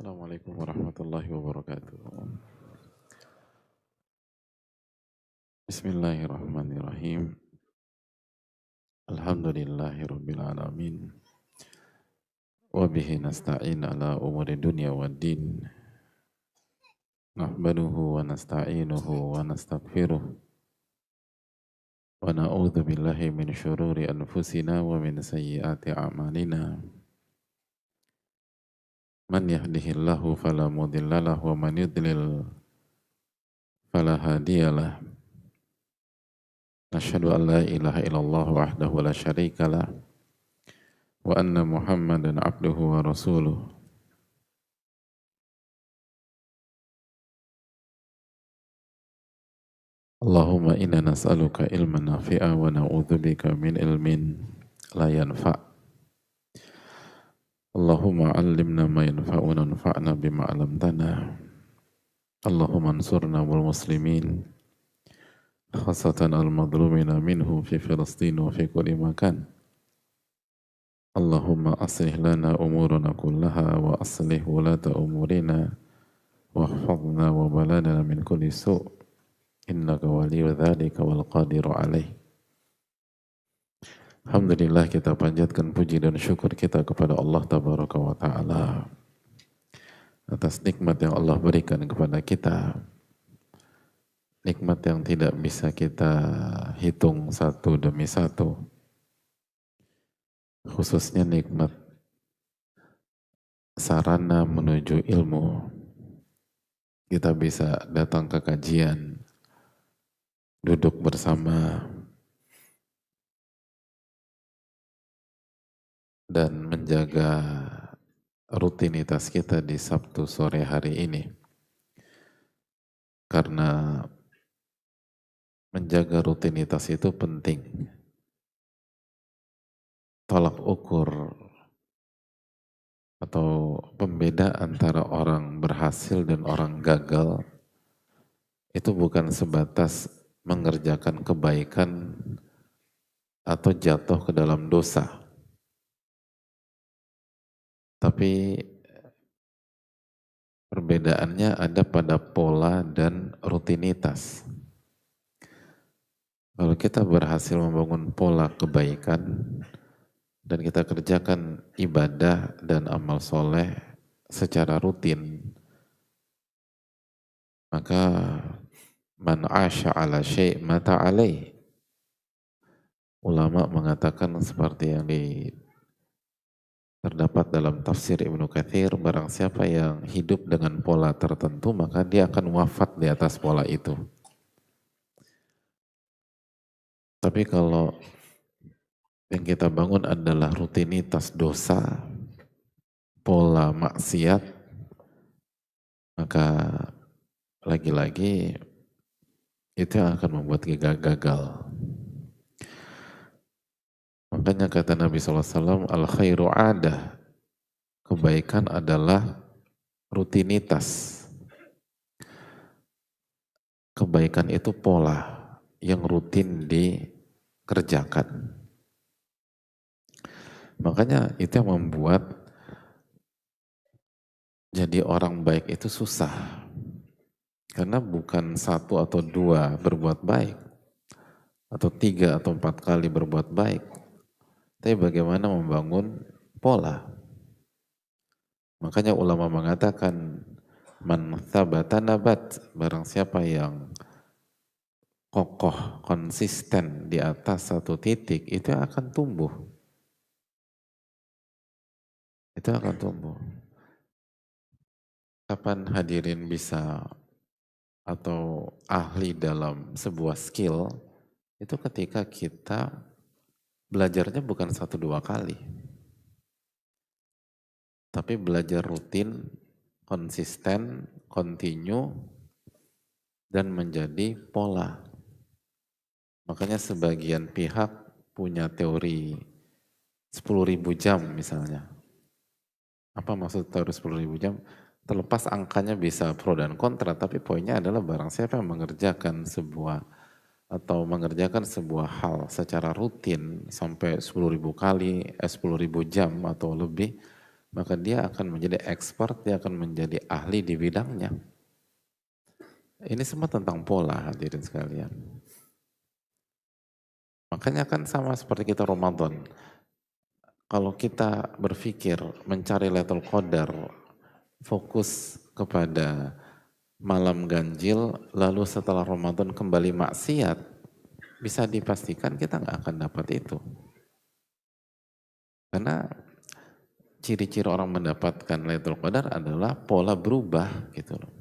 Assalamualaikum warahmatullahi wabarakatuh. Bismillahirrahmanirrahim. Alhamdulillahi rabbil alamin. Wa bihi nasta'in ala umuri dunya wad din. Nahmaduhu wa nasta'inuhu wa nastaghfiruh. Wa na'udzu billahi min syururi anfusina wa min sayyiati a'malina. Man yahdihillahu fala mudhillalah wa man yudlil fala hadiyalah. Nashhadu an la ilaha illallah wahdahu la syarika lah. Wa anna Muhammadan abduhu wa rasuluh. Allahumma inna nas'aluka ilman nafi'a wa na'udzubika min ilmin la yanfa'. Allahumma 'allimna ma yanfa'una wanfa'na bima 'allamtana. Allahumma ansurna wal muslimin khasatan al-madlumina minhum fi Filistin wa fi kulli makan. Allahumma aslih lana umurana kullaha wa aslih wulata umurina wa hfadhna wa baladana min kulli su' innaka waliyyu dzalika wal qadiru alaih. Alhamdulillah, kita panjatkan puji dan syukur kita kepada Allah Tabaraka wa Ta'ala atas nikmat yang Allah berikan kepada kita, nikmat yang tidak bisa kita hitung satu demi satu, khususnya nikmat sarana menuju ilmu. Kita bisa datang ke kajian, duduk bersama, dan menjaga rutinitas kita di Sabtu sore hari ini. Karena menjaga rutinitas itu penting. Tolak ukur atau pembeda antara orang berhasil dan orang gagal itu bukan sebatas mengerjakan kebaikan atau jatuh ke dalam dosa. Tapi perbedaannya ada pada pola dan rutinitas. Kalau kita berhasil membangun pola kebaikan dan kita kerjakan ibadah dan amal soleh secara rutin, maka man asya ala syai' mata alaih. Ulama mengatakan seperti yang terdapat dalam tafsir Ibnu Katsir, barang siapa yang hidup dengan pola tertentu maka dia akan wafat di atas pola itu. Tapi kalau yang kita bangun adalah rutinitas dosa, pola maksiat, maka lagi-lagi itu yang akan membuat kita gagal. Makanya kata Nabi SAW, al-khairu adah, kebaikan adalah rutinitas. Kebaikan itu pola yang rutin dikerjakan. Makanya itu yang membuat jadi orang baik itu susah. Karena bukan satu atau dua berbuat baik, atau 3 atau 4 kali berbuat baik. Tapi bagaimana membangun pola. Makanya ulama mengatakan, man thabata nabat, barang siapa yang kokoh, konsisten di atas satu titik, itu akan tumbuh. Itu akan tumbuh. Kapan hadirin bisa atau ahli dalam sebuah skill, itu ketika kita belajarnya bukan 1-2 kali. Tapi belajar rutin, konsisten, continue, dan menjadi pola. Makanya sebagian pihak punya teori 10.000 jam misalnya. Apa maksud teori 10.000 jam? Terlepas angkanya bisa pro dan kontra, tapi poinnya adalah barang siapa yang mengerjakan sebuah hal secara rutin sampai 10.000 kali, 10.000 jam atau lebih, maka dia akan menjadi expert, dia akan menjadi ahli di bidangnya. Ini semua tentang pola, hadirin sekalian. Makanya kan sama seperti kita Ramadan. Kalau kita berpikir mencari Lailatul Qadar, fokus kepada malam ganjil, lalu setelah Ramadan kembali maksiat, bisa dipastikan kita nggak akan dapat itu. Karena ciri-ciri orang mendapatkan Lailatul Qadar adalah pola berubah gitu loh.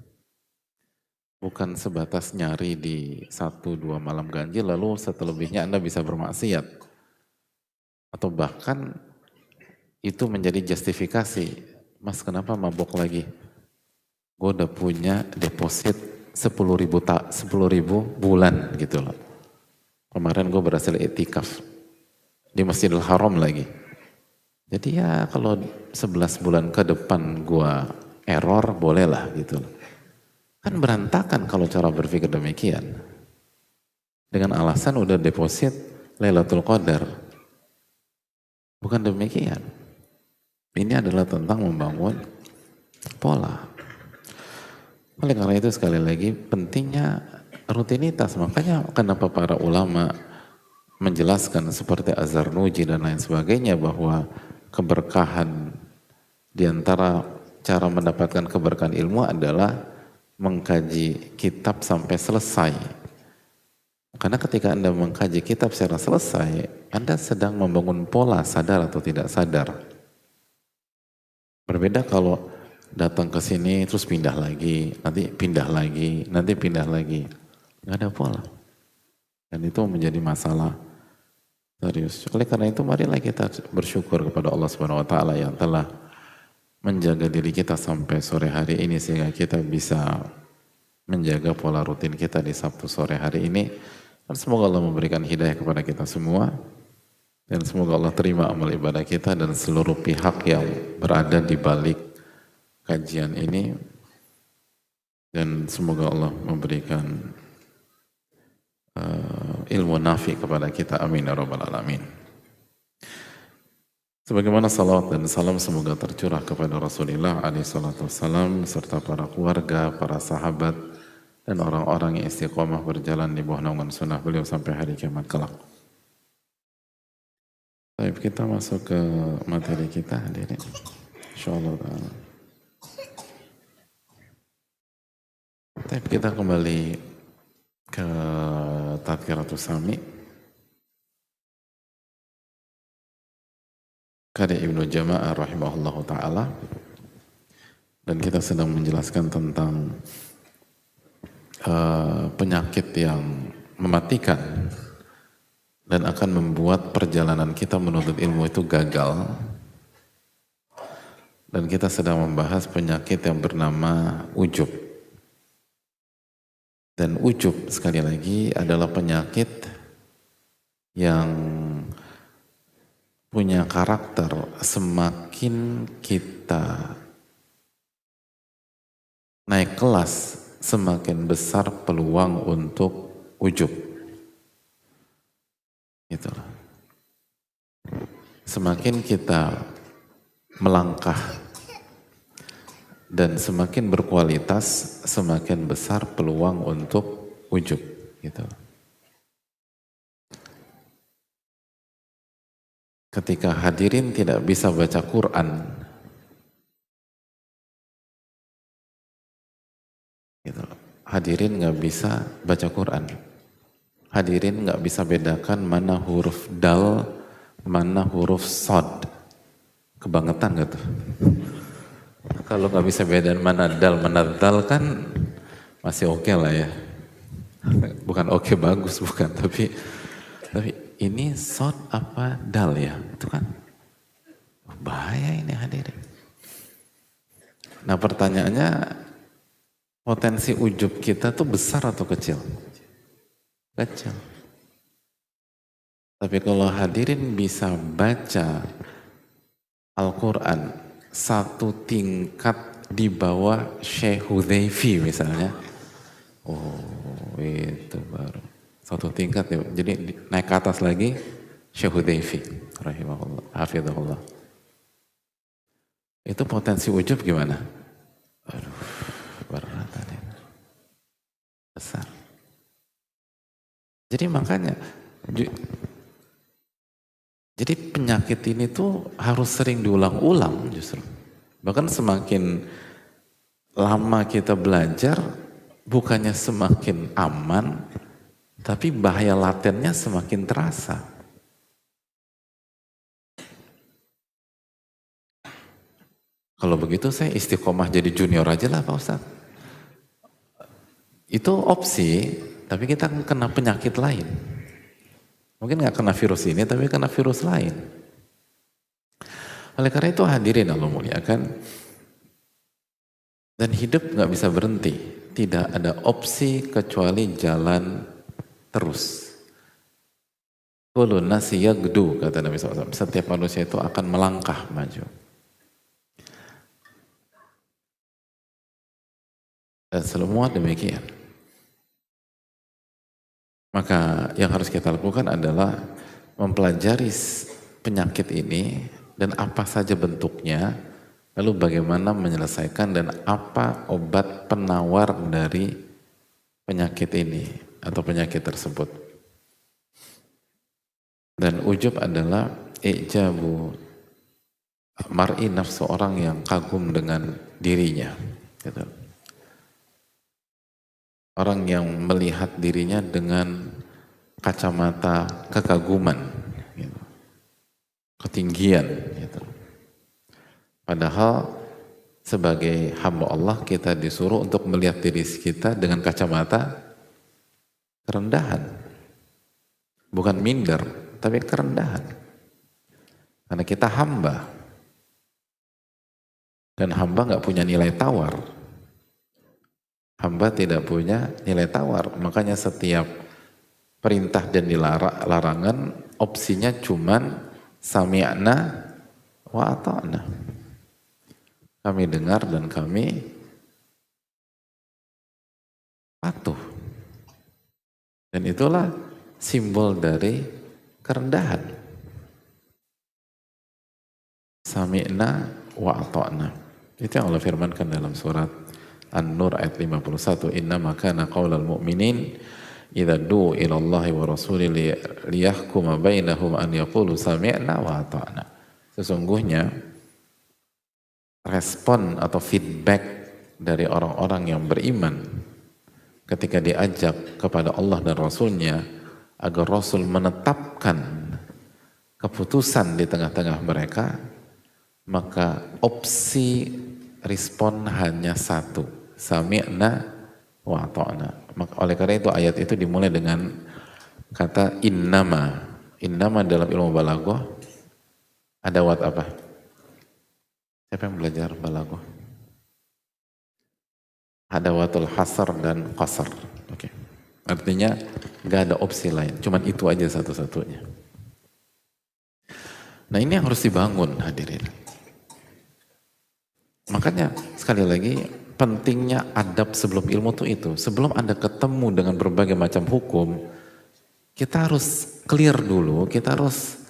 Bukan sebatas nyari di 1-2 malam ganjil lalu setelebihnya Anda bisa bermaksiat. Atau bahkan itu menjadi justifikasi. Mas kenapa mabok lagi? Gue udah punya deposit 10.000 bulan gitu loh. Kemarin gue berhasil itikaf di Masjidil Haram lagi. Jadi ya kalau 11 bulan ke depan gue error bolehlah gitu loh. Kan berantakan kalau cara berpikir demikian. Dengan alasan udah deposit Lailatul Qadar. Bukan demikian. Ini adalah tentang membangun pola. Oleh karena itu sekali lagi pentingnya rutinitas. Makanya kenapa para ulama menjelaskan seperti Az-Zarnuji dan lain sebagainya bahwa keberkahan di antara cara mendapatkan keberkahan ilmu adalah mengkaji kitab sampai selesai. Karena ketika Anda mengkaji kitab secara selesai, Anda sedang membangun pola sadar atau tidak sadar. Berbeda kalau datang ke sini terus pindah lagi, nanti pindah lagi, nanti pindah lagi. Nggak ada pola. Dan itu menjadi masalah serius. Oleh karena itu marilah kita bersyukur kepada Allah Subhanahu wa taala yang telah menjaga diri kita sampai sore hari ini sehingga kita bisa menjaga pola rutin kita di Sabtu sore hari ini. Dan semoga Allah memberikan hidayah kepada kita semua. Dan semoga Allah terima amal ibadah kita dan seluruh pihak yang berada di balik kajian ini. Dan semoga Allah memberikan ilmu nafi kepada kita. Amin ya rabbal alamin. Sebagaimana salawat dan salam semoga tercurah kepada Rasulullah alaihi salatu wassalam serta para keluarga, para sahabat dan orang-orang yang istiqomah berjalan di bawah naungan sunnah beliau sampai hari kiamat kelak. Baik, kita masuk ke materi kita hadirin. Insyaallah ta'ala. Baik, kita kembali ke Tadhkiratus Sami. Karya Ibnu Jama'ah rahimahullahu ta'ala. Dan kita sedang menjelaskan tentang penyakit yang mematikan dan akan membuat perjalanan kita menuntut ilmu itu gagal. Dan kita sedang membahas penyakit yang bernama ujub. Dan ujub sekali lagi adalah penyakit yang punya karakter semakin kita naik kelas semakin besar peluang untuk ujub. Itulah. Semakin kita melangkah dan semakin berkualitas, semakin besar peluang untuk ujub. Gitu. Ketika hadirin tidak bisa baca Quran, gitu. Hadirin nggak bisa baca Quran. Hadirin nggak bisa bedakan mana huruf dal, mana huruf sod. Kebangetan gitu. Kalau nggak bisa bedakan mana dal, mana dal kan masih oke lah ya. Bukan oke bagus, bukan. Tapi ini sod apa dal ya? Itu kan bahaya ini hadirin. Nah pertanyaannya, potensi ujub kita tuh besar atau kecil? Kecil. Tapi kalau hadirin bisa baca Al-Quran satu tingkat di bawah Syekh Hudzaify misalnya, oh itu baru satu tingkat ya. Jadi naik ke atas lagi Syekh Hudzaify rahimahullah, hafizahullah. Itu potensi ujub gimana? Aduh, berat tadi. Besar. Jadi makanya, jadi penyakit ini tuh harus sering diulang-ulang justru. Bahkan semakin lama kita belajar, bukannya semakin aman, tapi bahaya latennya semakin terasa. Kalau begitu saya istiqomah jadi junior aja lah Pak Ustadz. Itu opsi, tapi kita kena penyakit lain. Mungkin nggak kena virus ini, tapi kena virus lain. Oleh karena itu hadirin Allah muliakan, dan hidup nggak bisa berhenti. Tidak ada opsi kecuali jalan terus. Kullu nasi yagdu, kata Nabi SAW. Setiap manusia itu akan melangkah maju. Dan semua demikian. Maka yang harus kita lakukan adalah mempelajari penyakit ini dan apa saja bentuknya, lalu bagaimana menyelesaikan dan apa obat penawar dari penyakit ini atau penyakit tersebut. Dan ujub adalah ijabu mar'i nafsu, orang yang kagum dengan dirinya. Gitu. Orang yang melihat dirinya dengan kacamata kekaguman, gitu. Ketinggian. Gitu. Padahal sebagai hamba Allah kita disuruh untuk melihat diri kita dengan kacamata kerendahan. Bukan minder, tapi kerendahan. Karena kita hamba. Dan hamba nggak punya nilai tawar. Hamba tidak punya nilai tawar. Makanya setiap perintah dan larangan opsinya cuman sami'na wa ata'na. Kami dengar dan kami patuh. Dan itulah simbol dari kerendahan. Sami'na wa ata'na. Itu yang Allah firmankan dalam surat An-Nur ayat 51. Innama kana qaulal mu'minin idza du'u ila Allahi wa rasulihi liyahkuma bainahum an yaqulu sami'na wa ata'na. Sesungguhnya respon atau feedback dari orang-orang yang beriman ketika diajak kepada Allah dan Rasulnya agar Rasul menetapkan keputusan di tengah-tengah mereka, maka opsi respon hanya satu, sami'na wa ata'na. Oleh karena itu ayat itu dimulai dengan kata innama. Innama dalam ilmu balaghah ada wat apa? Siapa yang belajar balaghah? Ada watul hasar dan qasar. Oke. Artinya gak ada opsi lain, cuman itu aja satu-satunya. Nah ini yang harus dibangun hadirin. Makanya sekali lagi pentingnya adab sebelum ilmu itu. Sebelum Anda ketemu dengan berbagai macam hukum, kita harus clear dulu, kita harus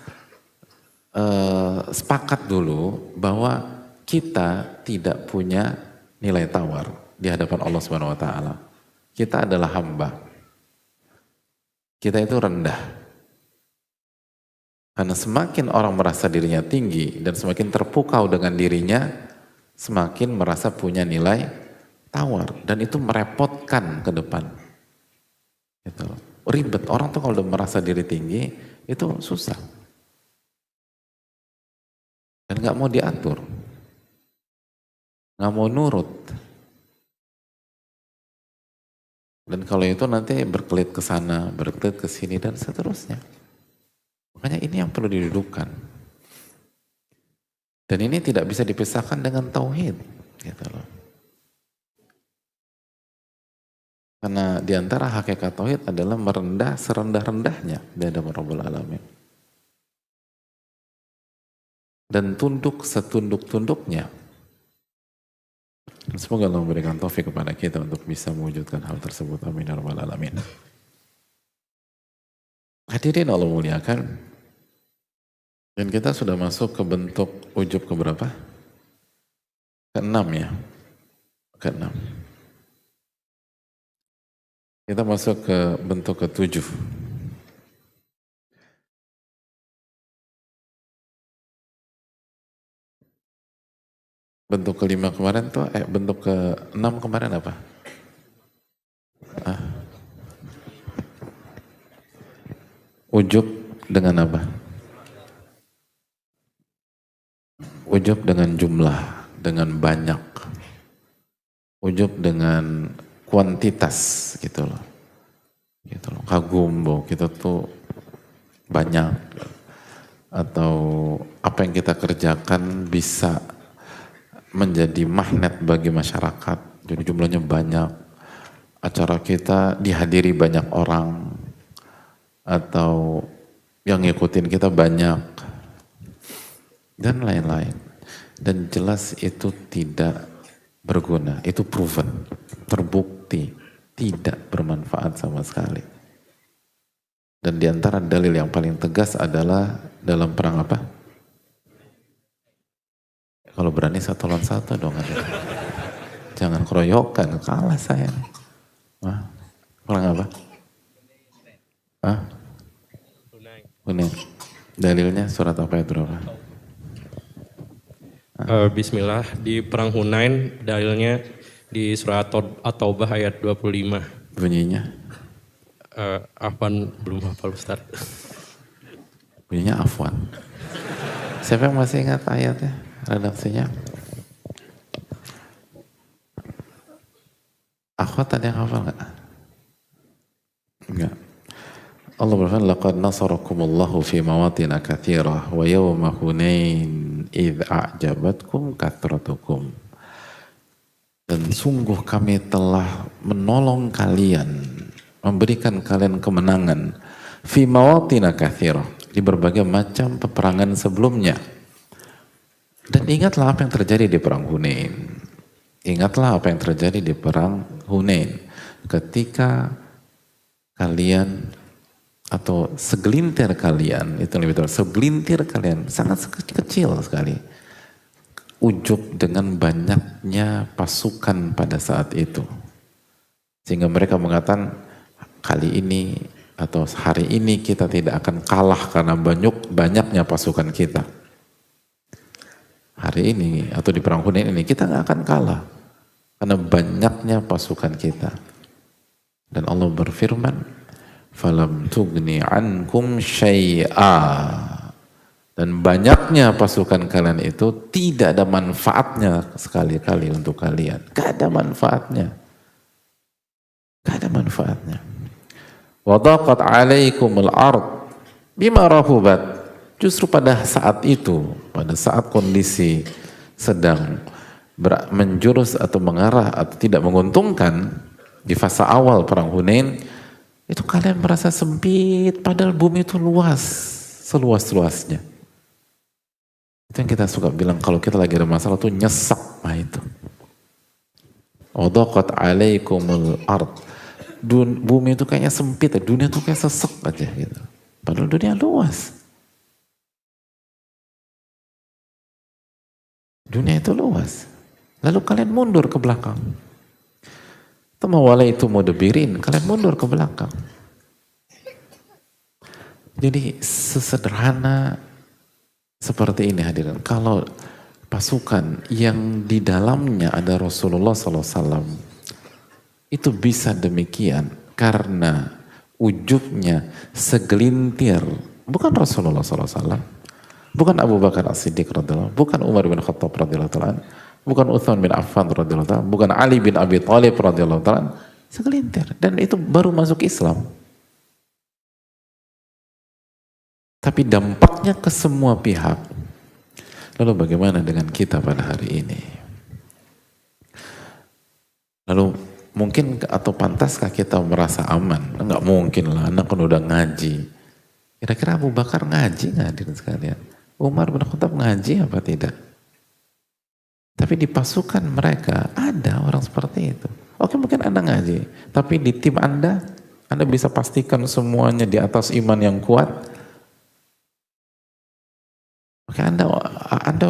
sepakat dulu bahwa kita tidak punya nilai tawar di hadapan Allah Subhanahu wa taala. Kita adalah hamba. Kita itu rendah. Karena semakin orang merasa dirinya tinggi dan semakin terpukau dengan dirinya, semakin merasa punya nilai tawar, dan itu merepotkan ke depan. Gitu. Ribet, orang tuh kalau udah merasa diri tinggi itu susah dan nggak mau diatur, nggak mau nurut, dan kalau itu nanti berkelit ke sana, berkelit ke sini dan seterusnya. Makanya ini yang perlu didudukkan, dan ini tidak bisa dipisahkan dengan tauhid, gitu loh. Karena diantara hakikat tauhid adalah merendah serendah-rendahnya di hadapan Rabbul Alamin. Dan tunduk setunduk-tunduknya. Semoga Allah memberikan taufik kepada kita untuk bisa mewujudkan hal tersebut. Amin ya rabbal alamin. Hadirin Allah muliakan. Dan kita sudah masuk ke bentuk ujub keberapa? Keenam ya, keenam. Kita masuk ke bentuk ketujuh. Bentuk kelima kemarin tuh, bentuk keenam kemarin apa? Ah, ujub dengan apa? Ujub dengan jumlah, dengan banyak. Ujub dengan kuantitas gitu loh. Gitu loh. Kagum bahwa kita tuh banyak, atau apa yang kita kerjakan bisa menjadi magnet bagi masyarakat. Jadi jumlahnya banyak. Acara kita dihadiri banyak orang, atau yang ngikutin kita banyak, dan lain-lain. Dan jelas itu tidak berguna, itu proven, terbukti, tidak bermanfaat sama sekali. Dan diantara dalil yang paling tegas adalah dalam perang apa? Kalau berani satu lawan satu dong. Jangan keroyokan, kalah saya. Wah, perang apa? Ah, Hunain. Dalilnya surat apa itu? Bismillah, di perang Hunain dalilnya di surat At-Taubah ayat 25. Bunyinya? Afwan belum hafal Ustaz. Bunyinya afwan. Siapa yang masih ingat ayatnya? Redaksinya? Akhwat ada yang hafal nggak? Enggak. Allah berfirman, laqad nasarakumullahu fi mawatin katsirah wa yawma Hunain idh a'jabatkum kathratukum. Dan sungguh kami telah menolong kalian, memberikan kalian kemenangan fi mawatin katsirah, di berbagai macam peperangan sebelumnya. Dan ingatlah apa yang terjadi di perang Hunain. Ingatlah apa yang terjadi di perang Hunain ketika kalian, atau segelintir kalian, itu lebih tepat, segelintir kalian sangat kecil sekali, ujub dengan banyaknya pasukan pada saat itu, sehingga mereka mengatakan kali ini atau hari ini kita tidak akan kalah karena banyaknya pasukan kita. Hari ini atau di perang Hunain ini kita nggak akan kalah karena banyaknya pasukan kita. Dan Allah berfirman, falam tugni ankum syai'a, dan banyaknya pasukan kalian itu tidak ada manfaatnya sekali-kali untuk kalian. Gak ada manfaatnya. Gak ada manfaatnya. Wadaqat alaikumul ard bima rahubat. Justru pada saat itu, pada saat kondisi sedang menjurus atau mengarah atau tidak menguntungkan di fase awal perang Hunain, itu kalian merasa sempit, padahal bumi itu luas, seluas-luasnya. Itu yang kita suka bilang kalau kita lagi ada masalah tuh nyesek, nah itu. Wadaqat alaikumul ard. Bumi itu kayaknya sempit, dunia tuh kayak sesek aja gitu. Padahal dunia luas. Dunia itu luas. Lalu kalian mundur ke belakang. Tamawala itu mudabirin, kalian mundur ke belakang. Jadi sesederhana seperti ini hadirin. Kalau pasukan yang di dalamnya ada Rasulullah SAW, itu bisa demikian karena ujubnya segelintir, bukan Rasulullah SAW, bukan Abu Bakar As-Siddiq radhiyallahu, bukan Umar bin Khattab radhiyallahu, bukan Utsman bin Affan radhiyallahu, bukan Ali bin Abi Thalib radhiyallahu, segelintir, dan itu baru masuk Islam. Tapi dampaknya ke semua pihak. Lalu bagaimana dengan kita pada hari ini? Lalu mungkin atau pantaskah kita merasa aman? Enggak mungkin lah, anak kan udah ngaji. Kira-kira Abu Bakar ngaji nggak hadirin sekalian? Umar bin Khattab ngaji apa tidak? Tapi di pasukan mereka ada orang seperti itu. Oke, mungkin Anda ngaji, tapi di tim Anda bisa pastikan semuanya di atas iman yang kuat. Oke, Anda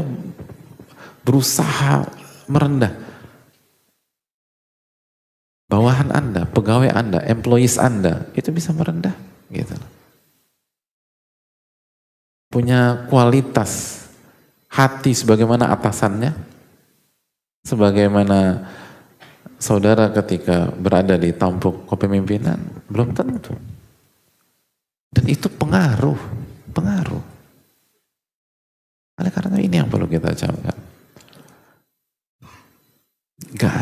berusaha merendah. Bawahan Anda, pegawai Anda, employees Anda, itu bisa merendah. Gitu. Punya kualitas hati sebagaimana atasannya, sebagaimana saudara ketika berada di tampuk kepemimpinan, belum tentu. Dan itu pengaruh. Oleh karena ini yang perlu kita camkan. Gak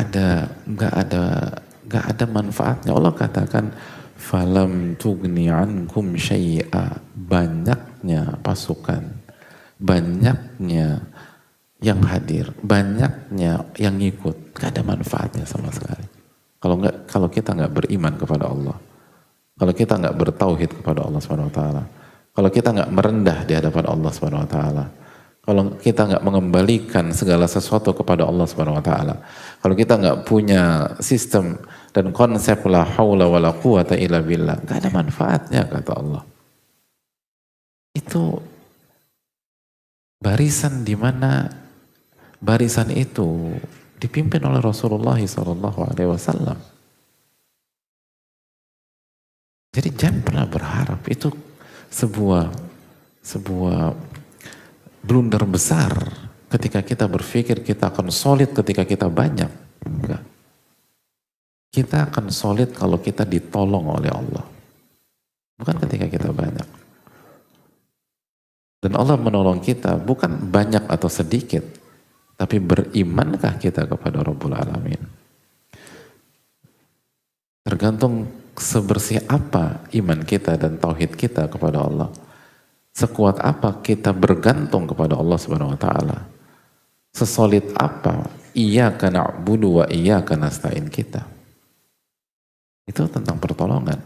ada manfaatnya. Allah katakan, falam tugni ankum syai'a, banyaknya pasukan, banyaknya yang hadir, banyaknya yang ngikut, gak ada manfaatnya sama sekali. Kalau kita nggak beriman kepada Allah, kalau kita nggak bertauhid kepada Allah SWT, kalau kita nggak merendah di hadapan Allah SWT, kalau kita nggak mengembalikan segala sesuatu kepada Allah SWT, kalau kita nggak punya sistem dan konsep la haula wala quwata illa billah, nggak ada manfaatnya kata Allah. Itu barisan di mana barisan itu dipimpin oleh Rasulullah SAW. Jadi jangan pernah berharap itu sebuah blunder besar ketika kita berpikir kita akan solid ketika kita banyak. Enggak. Kita akan solid kalau kita ditolong oleh Allah. Bukan ketika kita banyak. Dan Allah menolong kita bukan banyak atau sedikit, tapi berimankah kita kepada Rabbul Alamin. Tergantung sebersih apa iman kita dan tauhid kita kepada Allah. Sekuat apa kita bergantung kepada Allah Subhanahu wa taala. Sesolid apa iyyaka na'budu wa iyyaka nasta'in kita. Itu tentang pertolongan.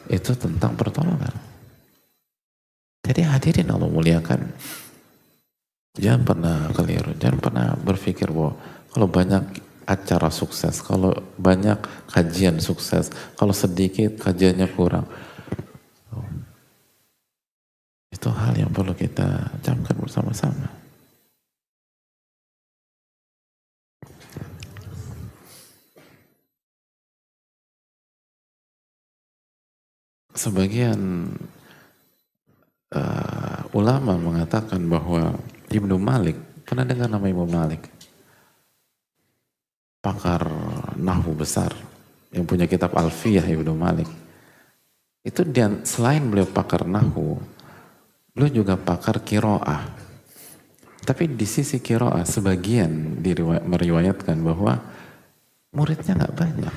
Itu tentang pertolongan. Jadi hadirin Allah muliakan. Jangan pernah keliru, jangan pernah berpikir bahwa kalau banyak acara sukses, kalau banyak kajian sukses, kalau sedikit kajiannya kurang. Itu hal yang perlu kita camkan bersama-sama. Sebagian ulama mengatakan bahwa Ibnu Malik, pernah dengar nama Ibnu Malik? Pakar nahwu besar yang punya kitab Alfiyah Ibnu Malik. Itu dia, selain beliau pakar nahwu, beliau juga pakar qiraah. Tapi di sisi qiraah sebagian meriwayatkan bahwa muridnya nggak banyak.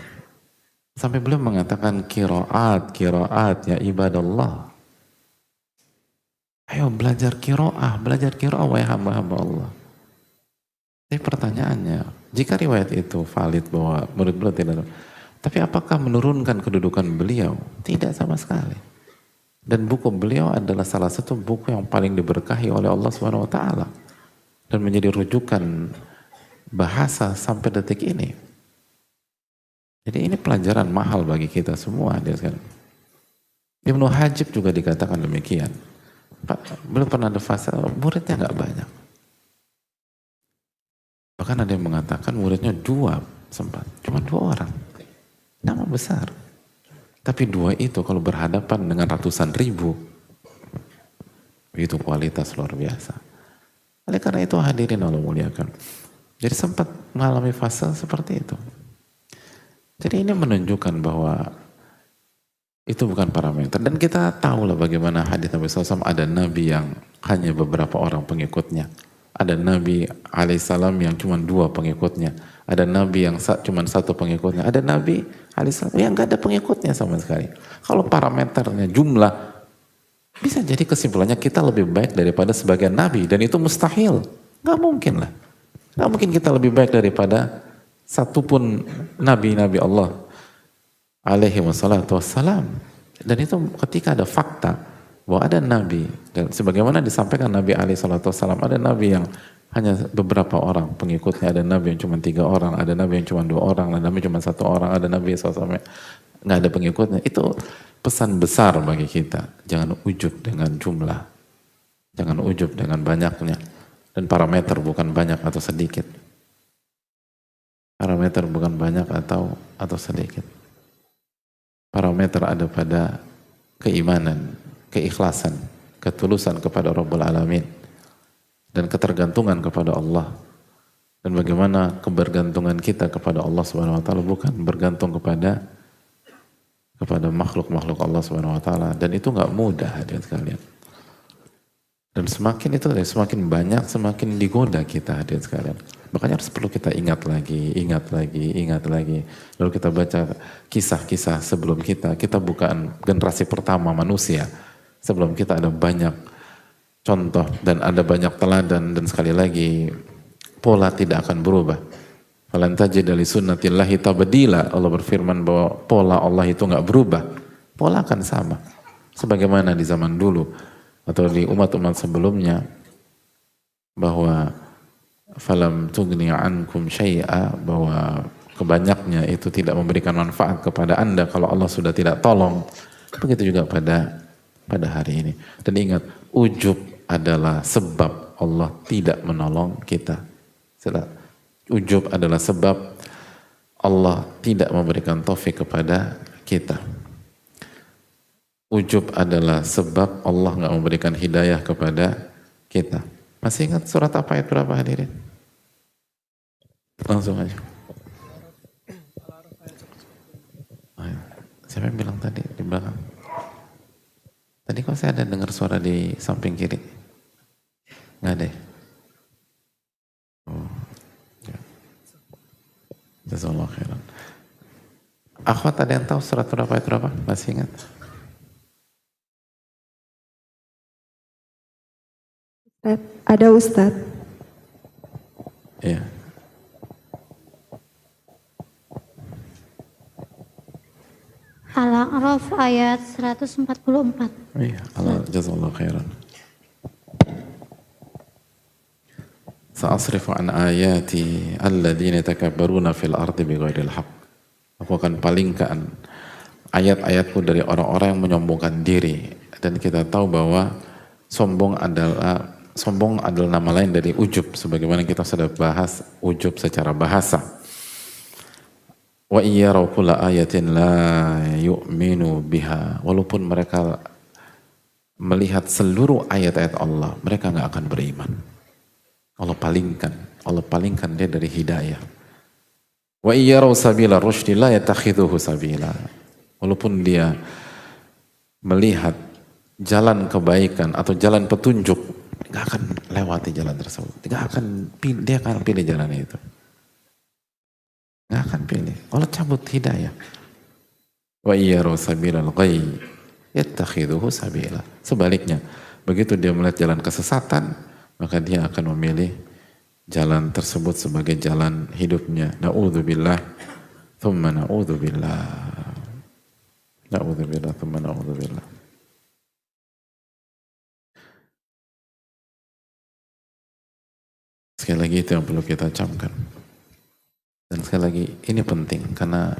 Sampai beliau mengatakan qiraat ya ibadallah. Ayo belajar qiraah wahai hamba-hamba Allah. Tapi pertanyaannya, jika riwayat itu valid bahwa murid beliau tidak, tapi apakah menurunkan kedudukan beliau? Tidak sama sekali. Dan buku beliau adalah salah satu buku yang paling diberkahi oleh Allah Subhanahu wa taala dan menjadi rujukan bahasa sampai detik ini. Jadi ini pelajaran mahal bagi kita semua. Ibnu Hajib juga dikatakan demikian. Belum pernah ada fase muridnya nggak banyak. Bahkan ada yang mengatakan muridnya cuma 2 orang. Nama besar. Tapi 2 itu kalau berhadapan dengan ratusan ribu, itu kualitas luar biasa. Oleh karena itu hadirin Allah muliakan. Jadi sempat mengalami fase seperti itu. Jadi ini menunjukkan bahwa itu bukan parameter. Dan kita tahu lah bagaimana hadis Nabi SAW, ada Nabi yang hanya beberapa orang pengikutnya. Ada Nabi alaihissalam yang cuma 2 pengikutnya. Ada Nabi yang cuma 1 pengikutnya. Ada Nabi alaihissalam yang gak ada pengikutnya sama sekali. Kalau parameternya jumlah, bisa jadi kesimpulannya kita lebih baik daripada sebagian Nabi. Dan itu mustahil. Gak mungkin lah. Gak mungkin kita lebih baik daripada satupun Nabi-Nabi Allah alaihi wassalatu wassalam. Dan itu ketika ada fakta bahwa ada Nabi, dan sebagaimana disampaikan Nabi alaihi salatu wassalam, ada Nabi yang hanya beberapa orang pengikutnya, ada Nabi yang cuma 3 orang, ada Nabi yang cuma 2 orang, ada Nabi cuma 1 orang, ada Nabi SAW nggak ada pengikutnya. Itu pesan besar bagi kita. Jangan ujub dengan jumlah, jangan ujub dengan banyaknya, Dan parameter bukan banyak atau sedikit. Parameter bukan banyak atau sedikit. Parameter ada pada keimanan, keikhlasan, ketulusan kepada Rabbul Alamin, dan ketergantungan kepada Allah. Dan bagaimana kebergantungan kita kepada Allah Subhanahu wa taala bukan bergantung kepada makhluk-makhluk Allah Subhanahu wa taala, dan itu nggak mudah hadirin sekalian. Dan semakin banyak semakin digoda kita hadirin sekalian. Makanya harus perlu kita ingat lagi. Lalu kita baca kisah-kisah sebelum kita bukan generasi pertama manusia. Sebelum kita ada banyak contoh dan ada banyak teladan, dan sekali lagi pola tidak akan berubah. Falan tajida li sunnatillahi tabdila. Allah berfirman bahwa pola Allah itu nggak berubah. Pola akan sama. Sebagaimana di zaman dulu atau di umat-umat sebelumnya, bahwa falam tughni ankum syai'a, bahwa kebanyaknya itu tidak memberikan manfaat kepada Anda kalau Allah sudah tidak tolong. Begitu juga pada hari ini. Dan ingat, ujub adalah sebab Allah tidak menolong kita. Ujub adalah sebab Allah tidak memberikan taufik kepada kita. Ujub adalah sebab Allah nggak memberikan hidayah kepada kita. Masih ingat surat apa, ayat berapa hadirin? Langsung aja. Siapa yang bilang tadi di belakang? Tadi kok saya ada dengar suara di samping kiri? Nggak ada ya? Oh, ya. Jazakallahu khairan. Akhwat, ada yang tahu surat berapa, ayat berapa? Masih ingat? Ada Ustadz. Iya. Al-A'raf ayat 144. Iya, Allah jazakallahu khairan. Sa'asrifu an ayati alladzina yatakabbaruna fil ardi bighairil haqq. Aku akan palingkan ayat-ayatku dari orang-orang yang menyombongkan diri. Dan kita tahu bahwa sombong adalah nama lain dari ujub, sebagaimana kita sudah bahas ujub secara bahasa. Wa iyyaraw kulla ayatin la yu'minu biha. Walaupun mereka melihat seluruh ayat-ayat Allah, mereka nggak akan beriman. Allah palingkan dia dari hidayah. Wa iyyaraw sabila rusydi la yattakhidhuhu sabila. Walaupun dia melihat jalan kebaikan atau jalan petunjuk, nggak akan lewati jalan tersebut. Dia akan pilih jalan itu. Nggak akan pilih. Allah cabut hidayah. Wa iyyaraw sabilal ghayy yattakhidhuhu sabila. Sebaliknya, begitu dia melihat jalan kesesatan, maka dia akan memilih jalan tersebut sebagai jalan hidupnya. Na'udzubillah thumma na'udzubillah. Na'udzubillah thumma na'udzubillah. Sekali lagi itu yang perlu kita camkan. Dan sekali lagi ini penting karena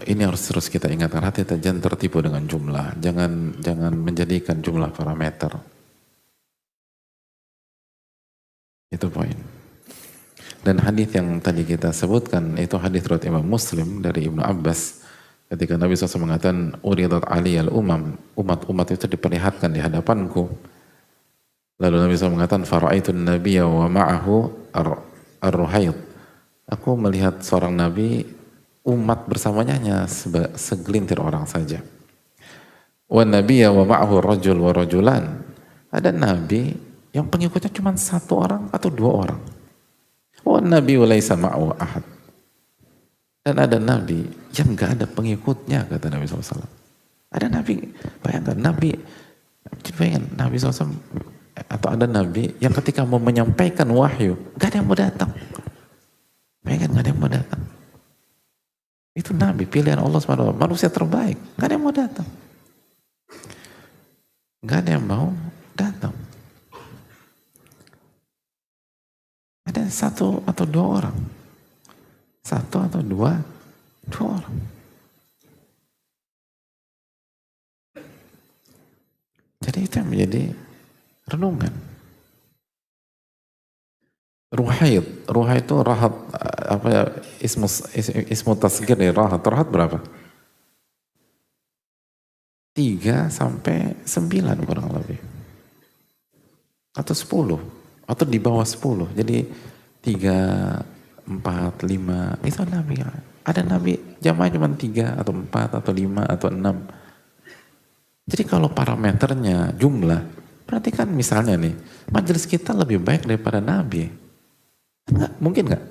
ini harus terus kita ingatkan, hati kita jangan tertipu dengan jumlah, jangan menjadikan jumlah parameter. Itu poin. Dan hadis yang tadi kita sebutkan itu hadis riwayat Imam Muslim dari Ibnu Abbas ketika Nabi SAW mengatakan uridat aliyal umat itu diperlihatkan di hadapanku. Lalu Nabi SAW mengatakan fara'aitun nabiyya wa ma'ahu ar-ruhayd. Aku melihat seorang nabi, umat bersamanya hanya segelintir orang saja. Wa nabiyya wa ma'ahu rajul wa rajulan. Ada nabi yang pengikutnya cuma satu orang atau dua orang. Wa nabiyyu laisa ma'ahu ahad. Dan ada nabi yang gak ada pengikutnya, kata Nabi SAW. Ada nabi, bayangkan nabi SAW, atau ada nabi yang ketika mau menyampaikan wahyu, gak ada yang mau datang. Bayangkan, gak ada yang mau datang. Itu nabi, pilihan Allah SWT, manusia terbaik, gak ada yang mau datang. Gak ada yang mau datang. Ada satu atau dua orang. Satu atau dua orang. Jadi itu yang menjadi renungan. Ruhaid itu rahat apa ya, ismu tasgir ya, rahat berapa? 3 sampai 9 kurang lebih. Atau 10 atau di bawah 10. Jadi 3, 4, 5 itu Nabi. Ada Nabi jamaah cuma 3 atau 4 atau 5 atau 6. Jadi kalau parameternya jumlah, berarti kan misalnya nih, majelis kita lebih baik daripada Nabi. Enggak, mungkin nggak?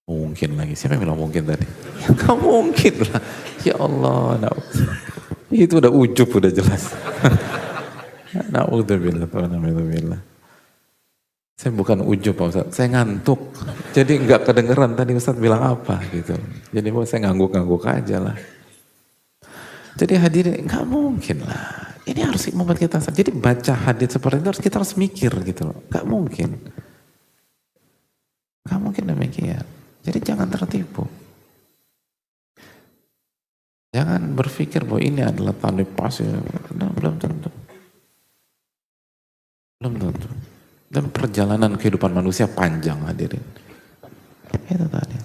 Mungkin lagi. Siapa yang bilang mungkin tadi? Gak mungkin lah. Ya Allah, itu udah ujub, udah jelas. Na'udzubillah. Saya bukan ujub Pak Ustaz, saya ngantuk. Jadi nggak kedengeran tadi Ustaz bilang apa gitu. Jadi saya ngangguk-ngangguk aja lah. Jadi hadirin nggak mungkin lah. Ini harus membuat kita. Jadi baca hadis seperti itu kita harus mikir gitu loh. Nggak mungkin. Nggak mungkin demikian. Jadi jangan tertipu. Jangan berpikir bahwa ini adalah tanda pas ya. Nah, belum tentu. Belum tentu. Dan perjalanan kehidupan manusia panjang hadirin. Itu tadi.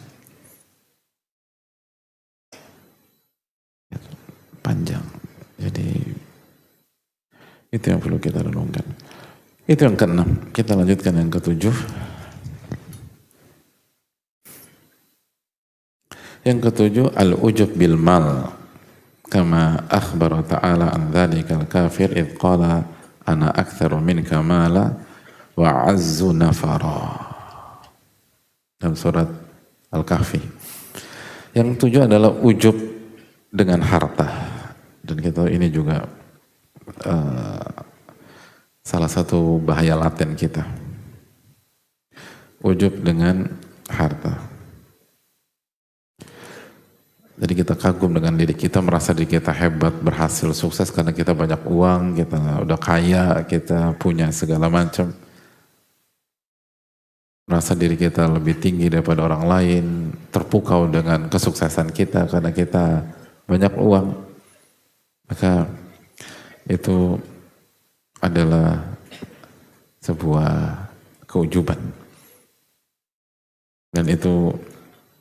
Panjang. Jadi itu yang perlu kita renungkan. Itu yang ke-6. Kita lanjutkan yang ke-7. Yang ke-7 al-ujub bil mal, kama akhbara ta'ala an dhalikal kafir idh qala ana aktsaru minka mala wa azzu nafara. Dalam surat Al-Kahfi. Yang 7 adalah ujub dengan harta. Dan kita ini juga salah satu bahaya laten kita. Ujub dengan harta. Jadi kita kagum dengan diri kita, merasa diri kita hebat, berhasil, sukses karena kita banyak uang, kita udah kaya, kita punya segala macam. Merasa diri kita lebih tinggi daripada orang lain, terpukau dengan kesuksesan kita karena kita banyak uang. Maka itu adalah sebuah keujuban. Dan itu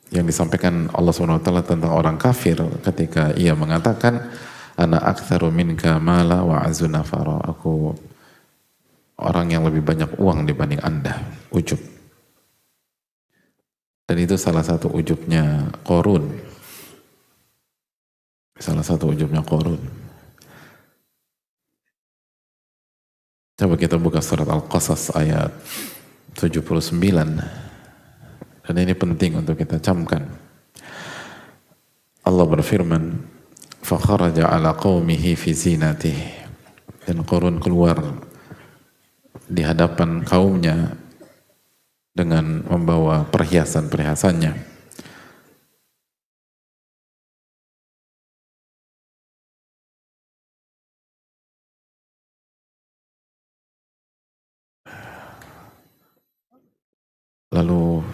yang disampaikan Allah SWT tentang orang kafir ketika ia mengatakan ana aktsaru minka mala wa azzu nafara, aku orang yang lebih banyak uang dibanding Anda. Ujub. Dan itu salah satu ujubnya Qarun. Salah satu ujubnya Qarun. Coba kita buka surat Al-Qasas ayat 79. Dan ini penting untuk kita camkan. Allah berfirman, فَخَرَجَ عَلَى قَوْمِهِ فِي زِينَتِهِ. Dan Qarun keluar di hadapan kaumnya dengan membawa perhiasan-perhiasannya. Lalu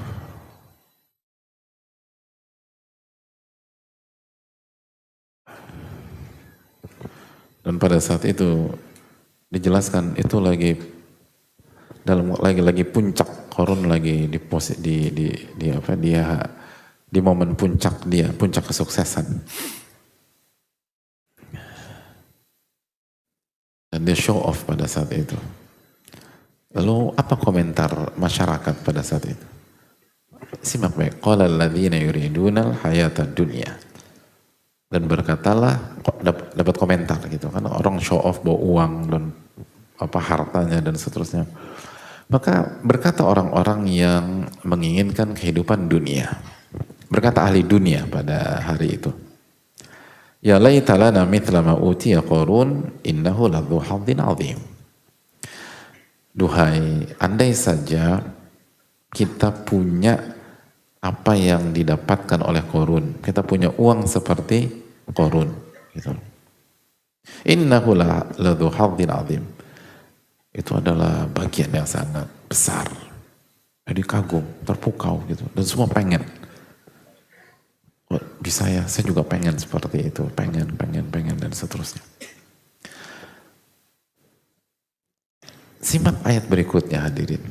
dan pada saat itu dijelaskan itu lagi dalam lagi puncak, Qarun lagi di momen puncak dia, puncak kesuksesan. Dan dia show off pada saat itu. Lalu apa komentar masyarakat pada saat itu? Simak baik. Qala alladziina yuridunal hayatad dunya. Dan berkatalah, dapat komentar gitu kan, orang show off bawa uang dan apa hartanya dan seterusnya. Maka berkata orang-orang yang menginginkan kehidupan dunia, berkata ahli dunia pada hari itu, ya laita lana mithla ma utiya Qarun innahu ladzu hadzin azim. Duhai, andai saja kita punya apa yang didapatkan oleh Qarun, kita punya uang seperti Qarun gitu. Innahu ladzu hadzin azim. Itu adalah bagian yang sangat besar. Jadi kagum, terpukau gitu. Dan semua pengen. Bisa ya, saya juga pengen seperti itu. Pengen, dan seterusnya. Simak ayat berikutnya hadirin.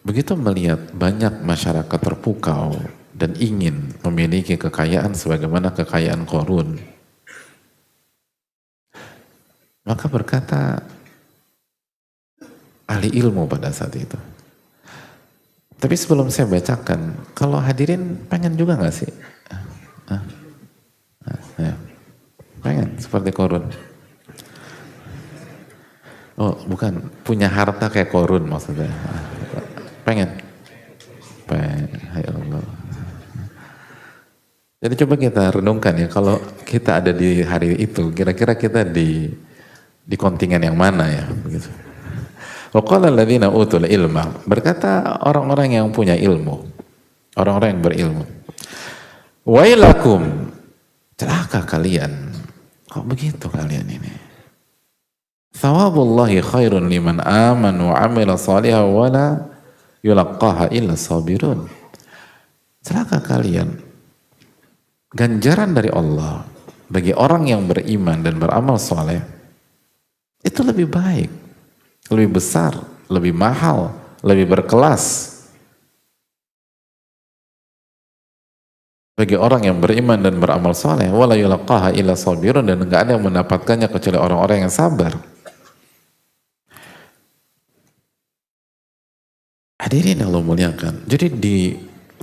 begitu melihat banyak masyarakat terpukau dan ingin memiliki kekayaan sebagaimana kekayaan Qarun, maka berkata ahli ilmu pada saat itu. Tapi sebelum saya bacakan, kalau hadirin pengen juga nggak sih? Ya. Pengen seperti Qarun. Oh, bukan punya harta kayak Qarun maksudnya. Pengen. Hai Allah. Jadi coba kita renungkan ya, kalau kita ada di hari itu, kira-kira kita di kontingen yang mana ya, begitu. Wa qala alladziina utul ilma, berkata orang-orang yang punya ilmu, orang-orang yang berilmu. Wailakum, celaka kalian. Kok begitu kalian ini? Thawabullahi khairun liman amanu wa amila salihan wa la yulaqqaha illa sabirun. Celaka kalian. Ganjaran dari Allah bagi orang yang beriman dan beramal soleh itu lebih baik, lebih besar, lebih mahal, lebih berkelas bagi orang yang beriman dan beramal soleh. Wala yulaqqaha illa sabirun, dan enggak ada yang mendapatkannya kecuali orang-orang yang sabar. Hadirin Allah muliakan. Jadi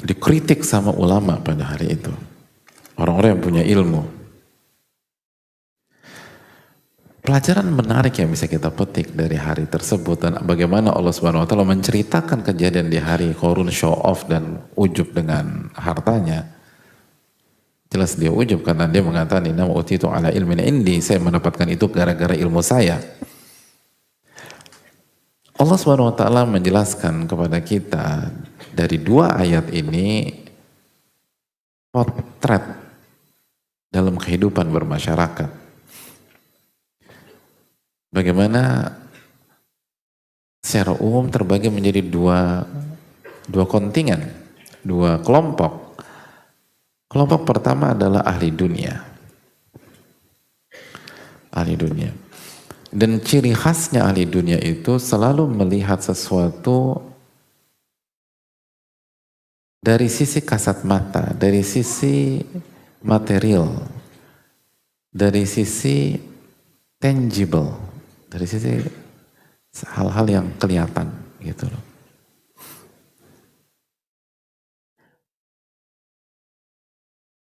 dikritik sama ulama pada hari itu. Orang-orang yang punya ilmu. Pelajaran menarik yang bisa kita petik dari hari tersebut dan bagaimana Allah Subhanahu wa taala menceritakan kejadian di hari Qarun show off dan ujub dengan hartanya. Jelas dia ujub karena dia mengatakan inna utitu ala ilmin indi, saya mendapatkan itu gara-gara ilmu saya. Allah Subhanahu wa taala menjelaskan kepada kita dari dua ayat ini potret dalam kehidupan bermasyarakat. Bagaimana secara umum terbagi menjadi dua kontingen, dua kelompok. Kelompok pertama adalah ahli dunia. Ahli dunia. Dan ciri khasnya ahli dunia itu selalu melihat sesuatu dari sisi kasat mata, dari sisi material, dari sisi tangible, dari sisi hal-hal yang kelihatan gitu loh.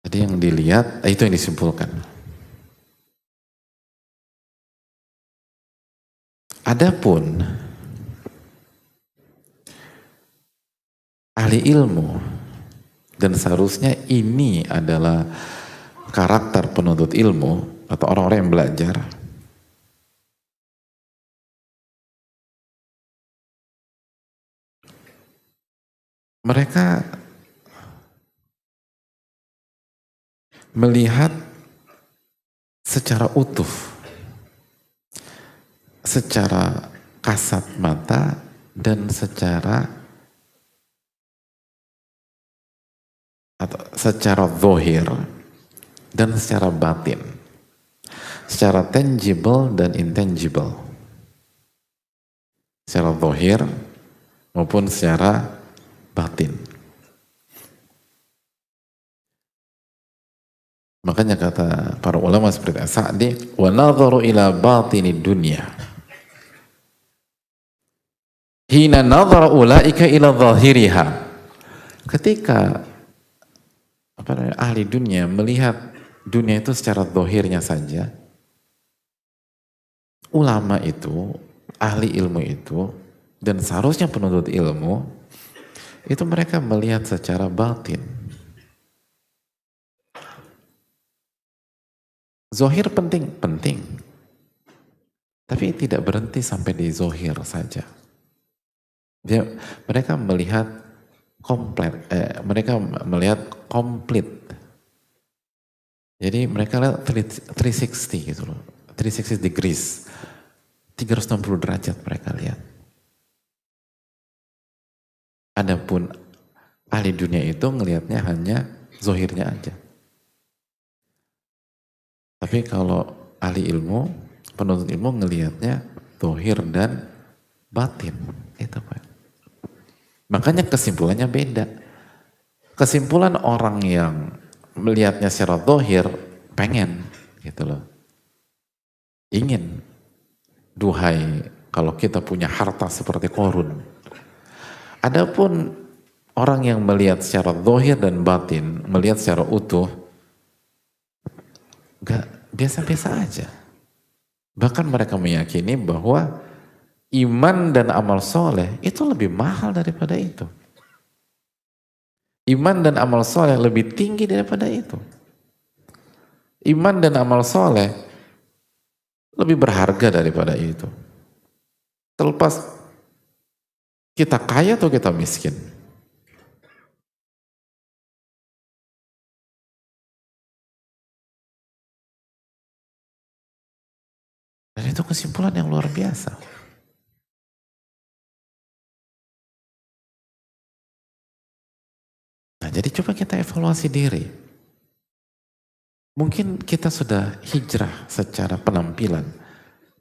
Jadi yang dilihat, itu yang disimpulkan. Adapun ahli ilmu, dan seharusnya ini adalah karakter penuntut ilmu atau orang-orang yang belajar, mereka melihat secara utuh, secara kasat mata dan secara zahir dan secara batin, secara tangible dan intangible, secara zahir maupun secara batin. Makanya kata para ulama seperti Sa'di, wa nadharu ila batini dunya hina nadhara ulaika ila zahiriha. Ketika ahli dunia melihat dunia itu secara zahirnya saja, ulama itu, ahli ilmu itu, dan seharusnya penuntut ilmu itu mereka melihat secara batin. Zahir penting, tapi tidak berhenti sampai di zahir saja. Mereka melihat komplit. Jadi mereka lihat 360 gitu loh, 360 degrees, 360 derajat mereka lihat. Adapun ahli dunia itu ngelihatnya hanya zahirnya aja. Tapi kalau ahli ilmu, penuntut ilmu ngelihatnya zahir dan batin. Itu Pak. Makanya kesimpulannya beda. Kesimpulan orang yang melihatnya secara zahir pengen gitu loh. Ingin, duhai kalau kita punya harta seperti Qarun. Adapun orang yang melihat secara zahir dan batin, melihat secara utuh, gak biasa-biasa aja. Bahkan mereka meyakini bahwa iman dan amal soleh itu lebih mahal daripada itu. Iman dan amal soleh lebih tinggi daripada itu. Iman dan amal soleh lebih berharga daripada itu. Terlepas kita kaya atau kita miskin. Dan itu kesimpulan yang luar biasa. Nah, jadi coba kita evaluasi diri. Mungkin kita sudah hijrah secara penampilan,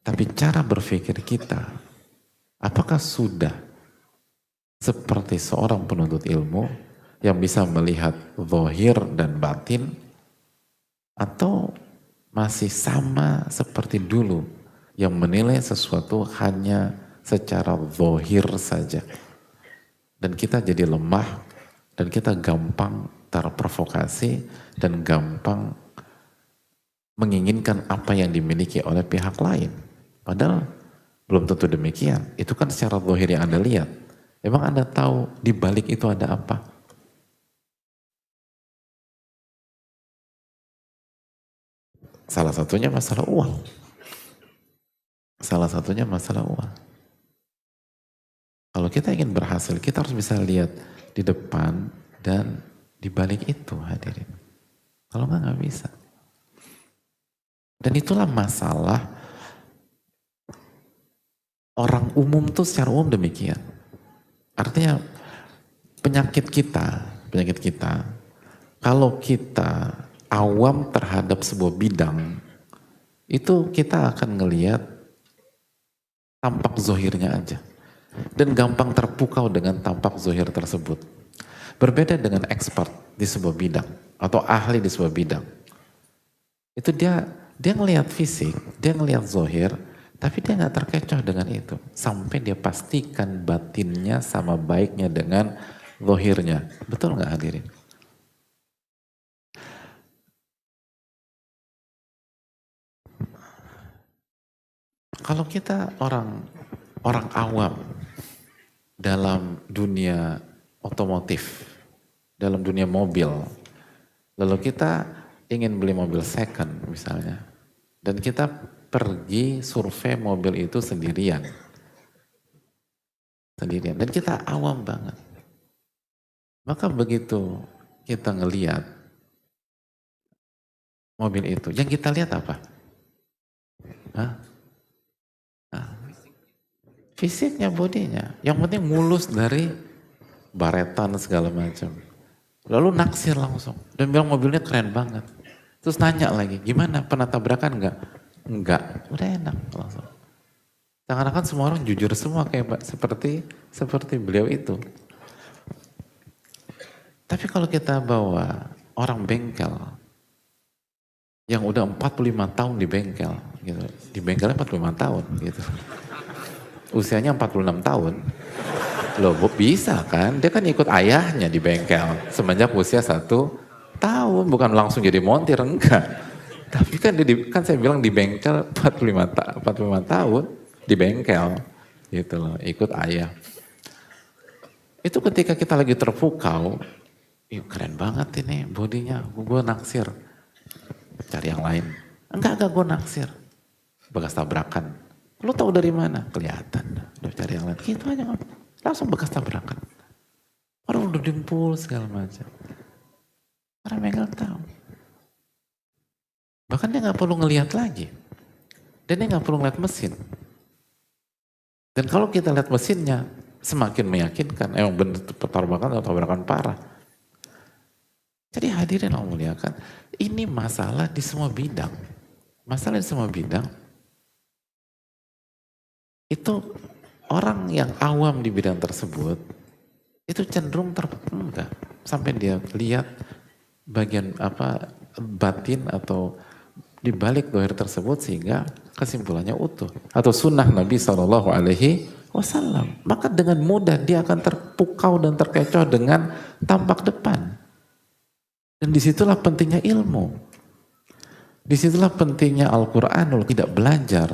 tapi cara berpikir kita, apakah sudah seperti seorang penuntut ilmu yang bisa melihat zahir dan batin, atau masih sama seperti dulu yang menilai sesuatu hanya secara zahir saja, dan kita jadi lemah, dan kita gampang terprovokasi dan gampang menginginkan apa yang dimiliki oleh pihak lain. Padahal belum tentu demikian. Itu kan secara zahir yang Anda lihat. Emang Anda tahu di balik itu ada apa? Salah satunya masalah uang. Salah satunya masalah uang. Kalau kita ingin berhasil, kita harus bisa lihat di depan dan di balik itu, hadirin. Kalau nggak bisa. Dan itulah masalah orang umum tuh secara umum demikian. Artinya penyakit kita, kalau kita awam terhadap sebuah bidang, itu kita akan ngelihat tampak zohirnya aja. Dan gampang terpukau dengan tampak zohir tersebut. Berbeda dengan expert di sebuah bidang atau ahli di sebuah bidang. Itu dia ngelihat fisik, dia ngelihat zohir, tapi dia nggak terkecoh dengan itu. Sampai dia pastikan batinnya sama baiknya dengan zohirnya. Betul nggak hadirin? Kalau kita orang awam dalam dunia otomotif, dalam dunia mobil, lalu kita ingin beli mobil second misalnya, dan kita pergi survei mobil itu sendirian, dan kita awam banget. Maka begitu kita ngelihat mobil itu, yang kita lihat apa? Fisiknya, bodinya. Yang penting mulus dari baretan segala macam. Lalu naksir langsung dan bilang mobilnya keren banget. Terus nanya lagi, gimana? Pernah tabrakan enggak? Enggak. Udah enak langsung. Seakan-akan semua orang jujur semua kayak seperti beliau itu. Tapi kalau kita bawa orang bengkel yang udah 45 tahun di bengkel gitu. Di bengkelnya 45 tahun gitu. Usianya 46 tahun. Loh, bisa kan? Dia kan ikut ayahnya di bengkel semenjak usia 1 tahun, bukan langsung jadi montir, enggak. Tapi kan kan saya bilang di bengkel 45 tahun di bengkel gitu loh, ikut ayah. Itu ketika kita lagi terpukau, keren banget ini bodinya, gue naksir. Cari yang lain. Enggak gue naksir. Bekas tabrakan. Lu tahu dari mana? Kelihatan. Udah cari yang lain. Gitu aja. Langsung bekas tabrakan. Orang udah dempul segala macam. Orang bengkel tahu. Bahkan dia gak perlu ngelihat lagi. Dan dia gak perlu ngeliat mesin. Dan kalau kita lihat mesinnya, semakin meyakinkan. Emang bener tabrakan atau tabrakan parah. Jadi hadirin Allah muliakan. Ini masalah di semua bidang. Masalah di semua bidang. Itu orang yang awam di bidang tersebut, itu cenderung enggak. Sampai dia lihat bagian apa batin atau di balik dohir tersebut sehingga kesimpulannya utuh. Atau sunnah Nabi SAW. Maka dengan mudah dia akan terpukau dan terkecoh dengan tampak depan. Dan disitulah pentingnya ilmu. Disitulah pentingnya Al-Quranul, tidak belajar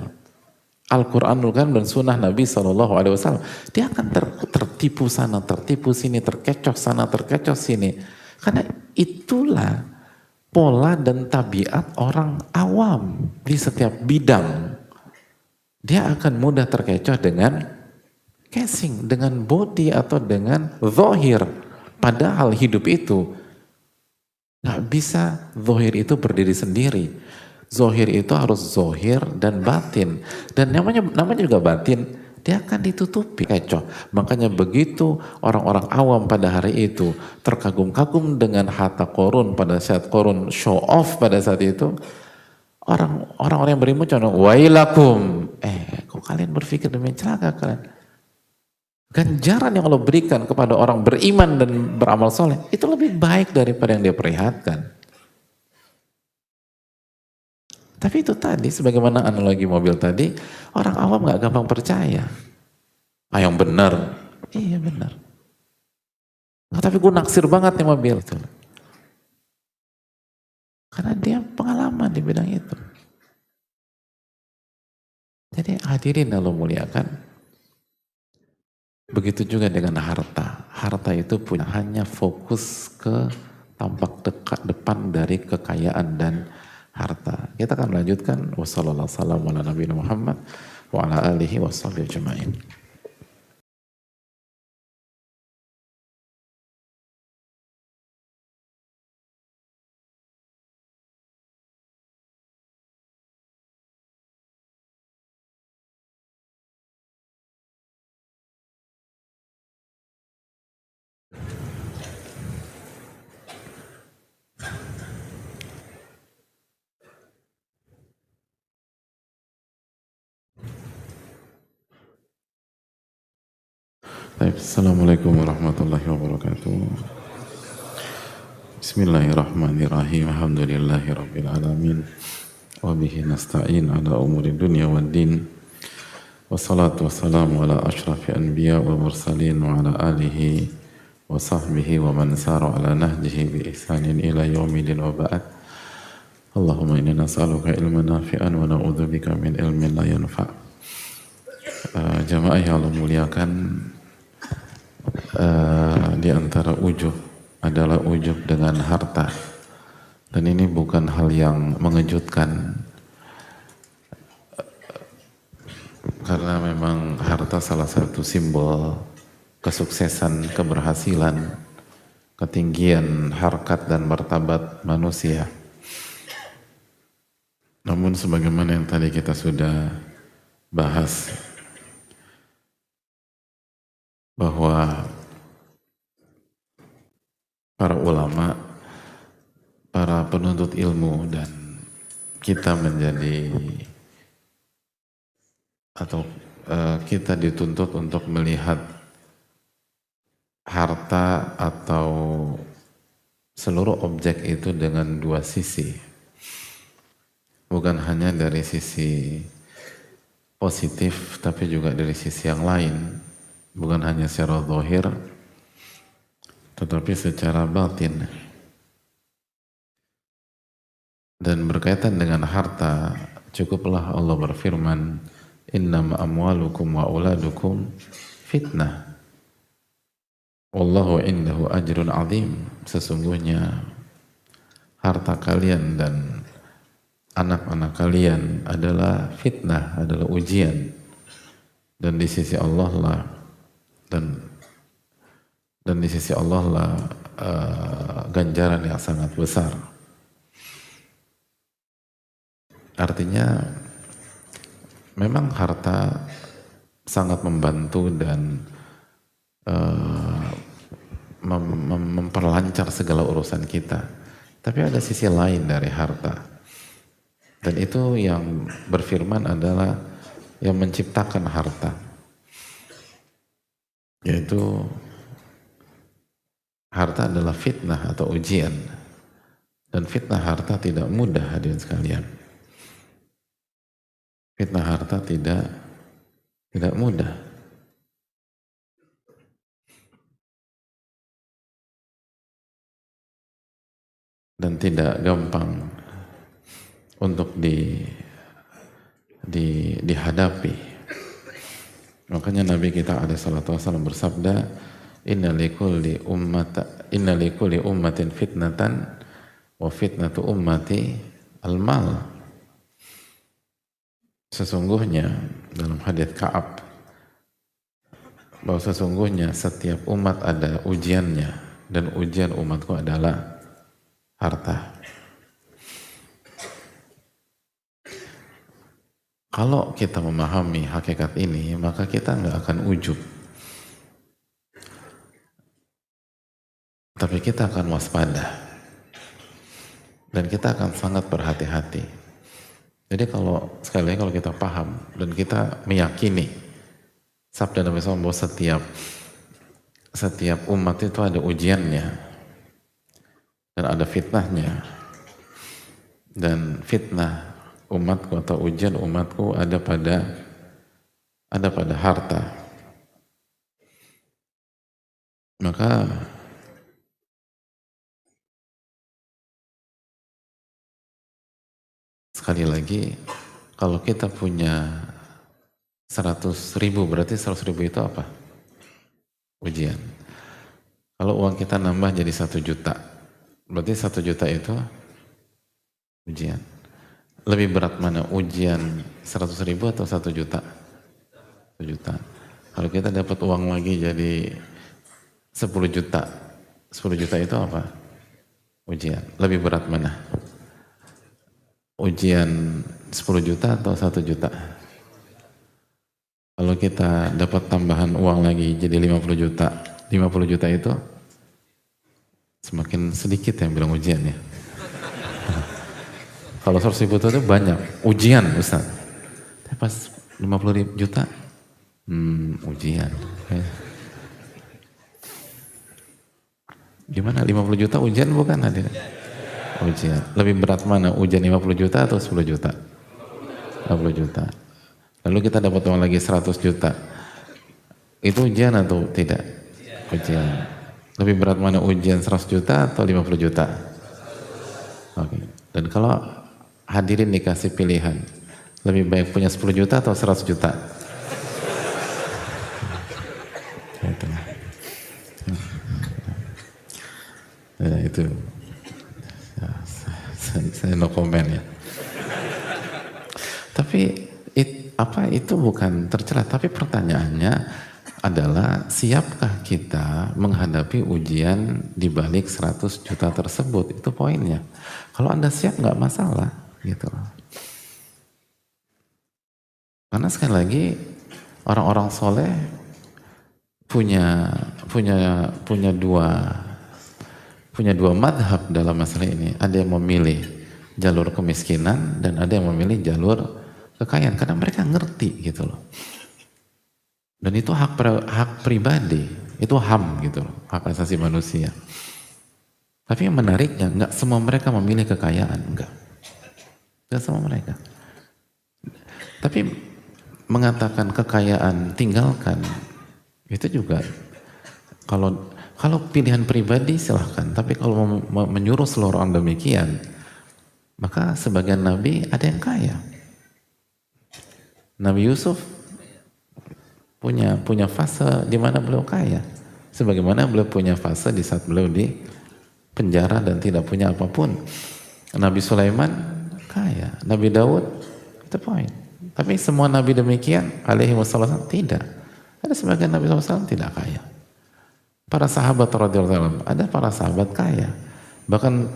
Al-Quranul kan dan sunnah Nabi SAW. Dia akan tertipu sana, tertipu sini, terkecoh sana, terkecoh sini. Karena itulah pola dan tabiat orang awam di setiap bidang. Dia akan mudah terkecoh dengan casing, dengan body atau dengan zahir. Padahal hidup itu nggak bisa zahir itu berdiri sendiri. Zahir itu harus zahir dan batin. Dan namanya juga batin, dia akan ditutupi kecoh. Makanya begitu orang-orang awam pada hari itu terkagum-kagum dengan harta Qarun pada saat Qarun show off pada saat itu, orang-orang yang berilmu contoh wailakum, kok kalian berpikir demikian, celaka kalian. Ganjaran yang Allah berikan kepada orang beriman dan beramal soleh itu lebih baik daripada yang dia perlihatkan. Tapi itu tadi, sebagaimana analogi mobil tadi, orang awam gak gampang percaya. Yang benar. Iya benar. Nah, tapi gue naksir banget nih mobil. Itu. Karena dia pengalaman di bidang itu. Jadi hadirin Allah muliakan. Begitu juga dengan harta. Harta itu punya hanya fokus ke tampak depan dari kekayaan dan harta. Kita akan lanjutkan. Wassalamualaikum warahmatullahi wabarakatuh. Wa ala alihi wa sahbihi ajma'in. Assalamualaikum warahmatullahi wabarakatuh. Bismillahirrahmanirrahim. Alhamdulillahi rabbil alamin. Wa bihi nasta'in ala umuri dunya wad din. Wassalatu wassalamu ala asyrafil anbiya wal mursalin wa ala alihi wa sahbihi wa man sara ala nahjihi bi ihsanin ila yaumil wa ba'd. Allahumma inna nas'aluka ilman nafi'an wa na'udzubika min ilmin la yanfa'. Jamaah yang Allah muliakan, di antara ujub adalah ujub dengan harta, dan ini bukan hal yang mengejutkan karena memang harta salah satu simbol kesuksesan, keberhasilan, ketinggian harkat dan martabat manusia. Namun sebagaimana yang tadi kita sudah bahas, bahwa para ulama, para penuntut ilmu dan kita menjadi atau kita dituntut untuk melihat harta atau seluruh objek itu dengan dua sisi, bukan hanya dari sisi positif tapi juga dari sisi yang lain. Bukan hanya secara zahir, tetapi secara batin. Dan berkaitan dengan harta, cukuplah Allah berfirman, innama amwalukum wa auladukum fitnah. Wallahu indahu ajrun azim. Sesungguhnya harta kalian dan anak-anak kalian adalah fitnah, adalah ujian. Dan di sisi Allah lah dan di sisi Allah lah ganjaran yang sangat besar. Artinya memang harta sangat membantu dan memperlancar segala urusan kita. Tapi ada sisi lain dari harta, dan itu yang berfirman adalah yang menciptakan harta, yaitu harta adalah fitnah atau ujian. Dan fitnah harta tidak mudah, hadirin sekalian. Fitnah harta tidak mudah. Dan tidak gampang untuk dihadapi. Makanya Nabi kita alaihi salatu wasallam bersabda, inna likulli ummatin fitnatan wa fitnatu ummati al-mal. Sesungguhnya dalam hadits Ka'ab, bahwa sesungguhnya setiap umat ada ujiannya, dan ujian umatku adalah harta. Kalau kita memahami hakikat ini, maka kita nggak akan ujub, tapi kita akan waspada, dan kita akan sangat berhati-hati. Jadi sekali lagi kalau kita paham dan kita meyakini sabda Nabi SAW bahwa setiap umat itu ada ujiannya dan ada fitnahnya, dan fitnah umatku atau ujian umatku ada pada harta, maka sekali lagi, kalau kita punya 100.000, berarti 100.000 itu apa? Ujian. Kalau uang kita nambah jadi 1 juta, berarti 1 juta itu ujian. Lebih berat mana? Ujian 100.000 atau 1 juta? 1 juta. Kalau kita dapat uang lagi jadi 10 juta, 10 juta itu apa? Ujian. Lebih berat mana? Ujian 10 juta atau 1 juta? Kalau kita dapat tambahan uang lagi jadi 50 juta, 50 juta itu semakin sedikit yang bilang ujian ya. Kalau 100.000 itu banyak, ujian Ustaz. Tapi pas 50 juta, ujian. Gimana, 50 juta ujian bukan hadir? Ujian. Lebih berat mana? Ujian 50 juta atau 10 juta? 50 juta. Lalu kita dapat uang lagi 100 juta. Itu ujian atau tidak? Ujian. Lebih berat mana? Ujian 100 juta atau 50 juta? Oke. Dan kalau hadirin dikasih pilihan, lebih baik punya 10 juta atau 100 juta? Itu. Saya no comment ya. Tapi itu bukan tercela, tapi pertanyaannya adalah siapkah kita menghadapi ujian di balik 100 juta tersebut? Itu poinnya. Kalau Anda siap nggak masalah gitu. Karena sekali lagi orang-orang soleh punya dua madhab dalam masalah ini. Ada yang memilih jalur kemiskinan dan ada yang memilih jalur kekayaan, karena mereka ngerti gitu loh. Dan itu hak pribadi, itu HAM gitu loh, hak asasi manusia. Tapi yang menariknya, nggak semua mereka memilih kekayaan, nggak semua mereka. Tapi mengatakan kekayaan tinggalkan, itu juga kalau pilihan pribadi silahkan, tapi kalau menyuruh seluruh orang demikian, maka sebagian nabi ada yang kaya. Nabi Yusuf punya fase di mana beliau kaya, sebagaimana beliau punya fase di saat beliau di penjara dan tidak punya apapun. Nabi Sulaiman kaya, Nabi Daud, itu poin. Tapi semua nabi demikian alaihi wassalam tidak. Ada sebagian nabi SAW tidak kaya. Para sahabat radhiyallahu anhum, ada para sahabat kaya. Bahkan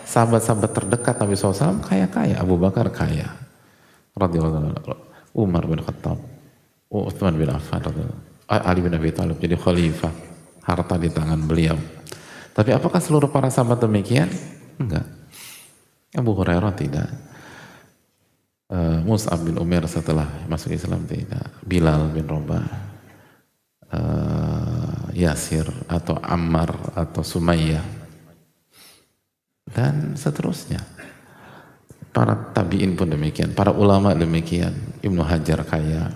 sahabat-sahabat terdekat Nabi SAW kaya-kaya. Abu Bakar kaya, radhiyallahu anhu. Umar bin Khattab, Utsman bin Affan, Ali bin Abi Thalib jadi khalifah, harta di tangan beliau. Tapi apakah seluruh para sahabat demikian? Enggak. Abu Hurairah tidak. Mus'ab bin Umair setelah masuk Islam tidak. Bilal bin Rabah, Yasir atau Ammar atau Sumayyah dan seterusnya. Para tabi'in pun demikian, para ulama demikian. Ibnu Hajar kaya,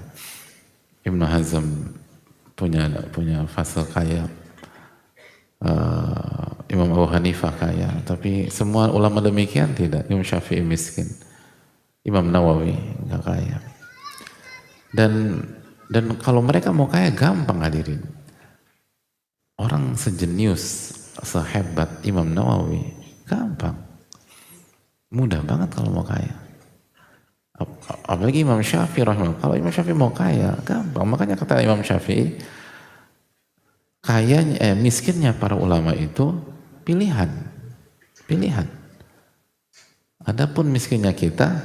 Ibnu Hazm punya fase kaya, Imam Abu Hanifah kaya, tapi semua ulama demikian tidak. Imam Syafi'i miskin, Imam Nawawi nggak kaya. Dan kalau mereka mau kaya gampang hadirin. Orang sejenius, sehebat Imam Nawawi, gampang. Mudah banget kalau mau kaya. Apalagi Imam Syafi'i rahimahullah. Kalau Imam Syafi'i mau kaya, gampang. Makanya kata Imam Syafi'i, miskinnya para ulama itu pilihan. Pilihan. Adapun miskinnya kita,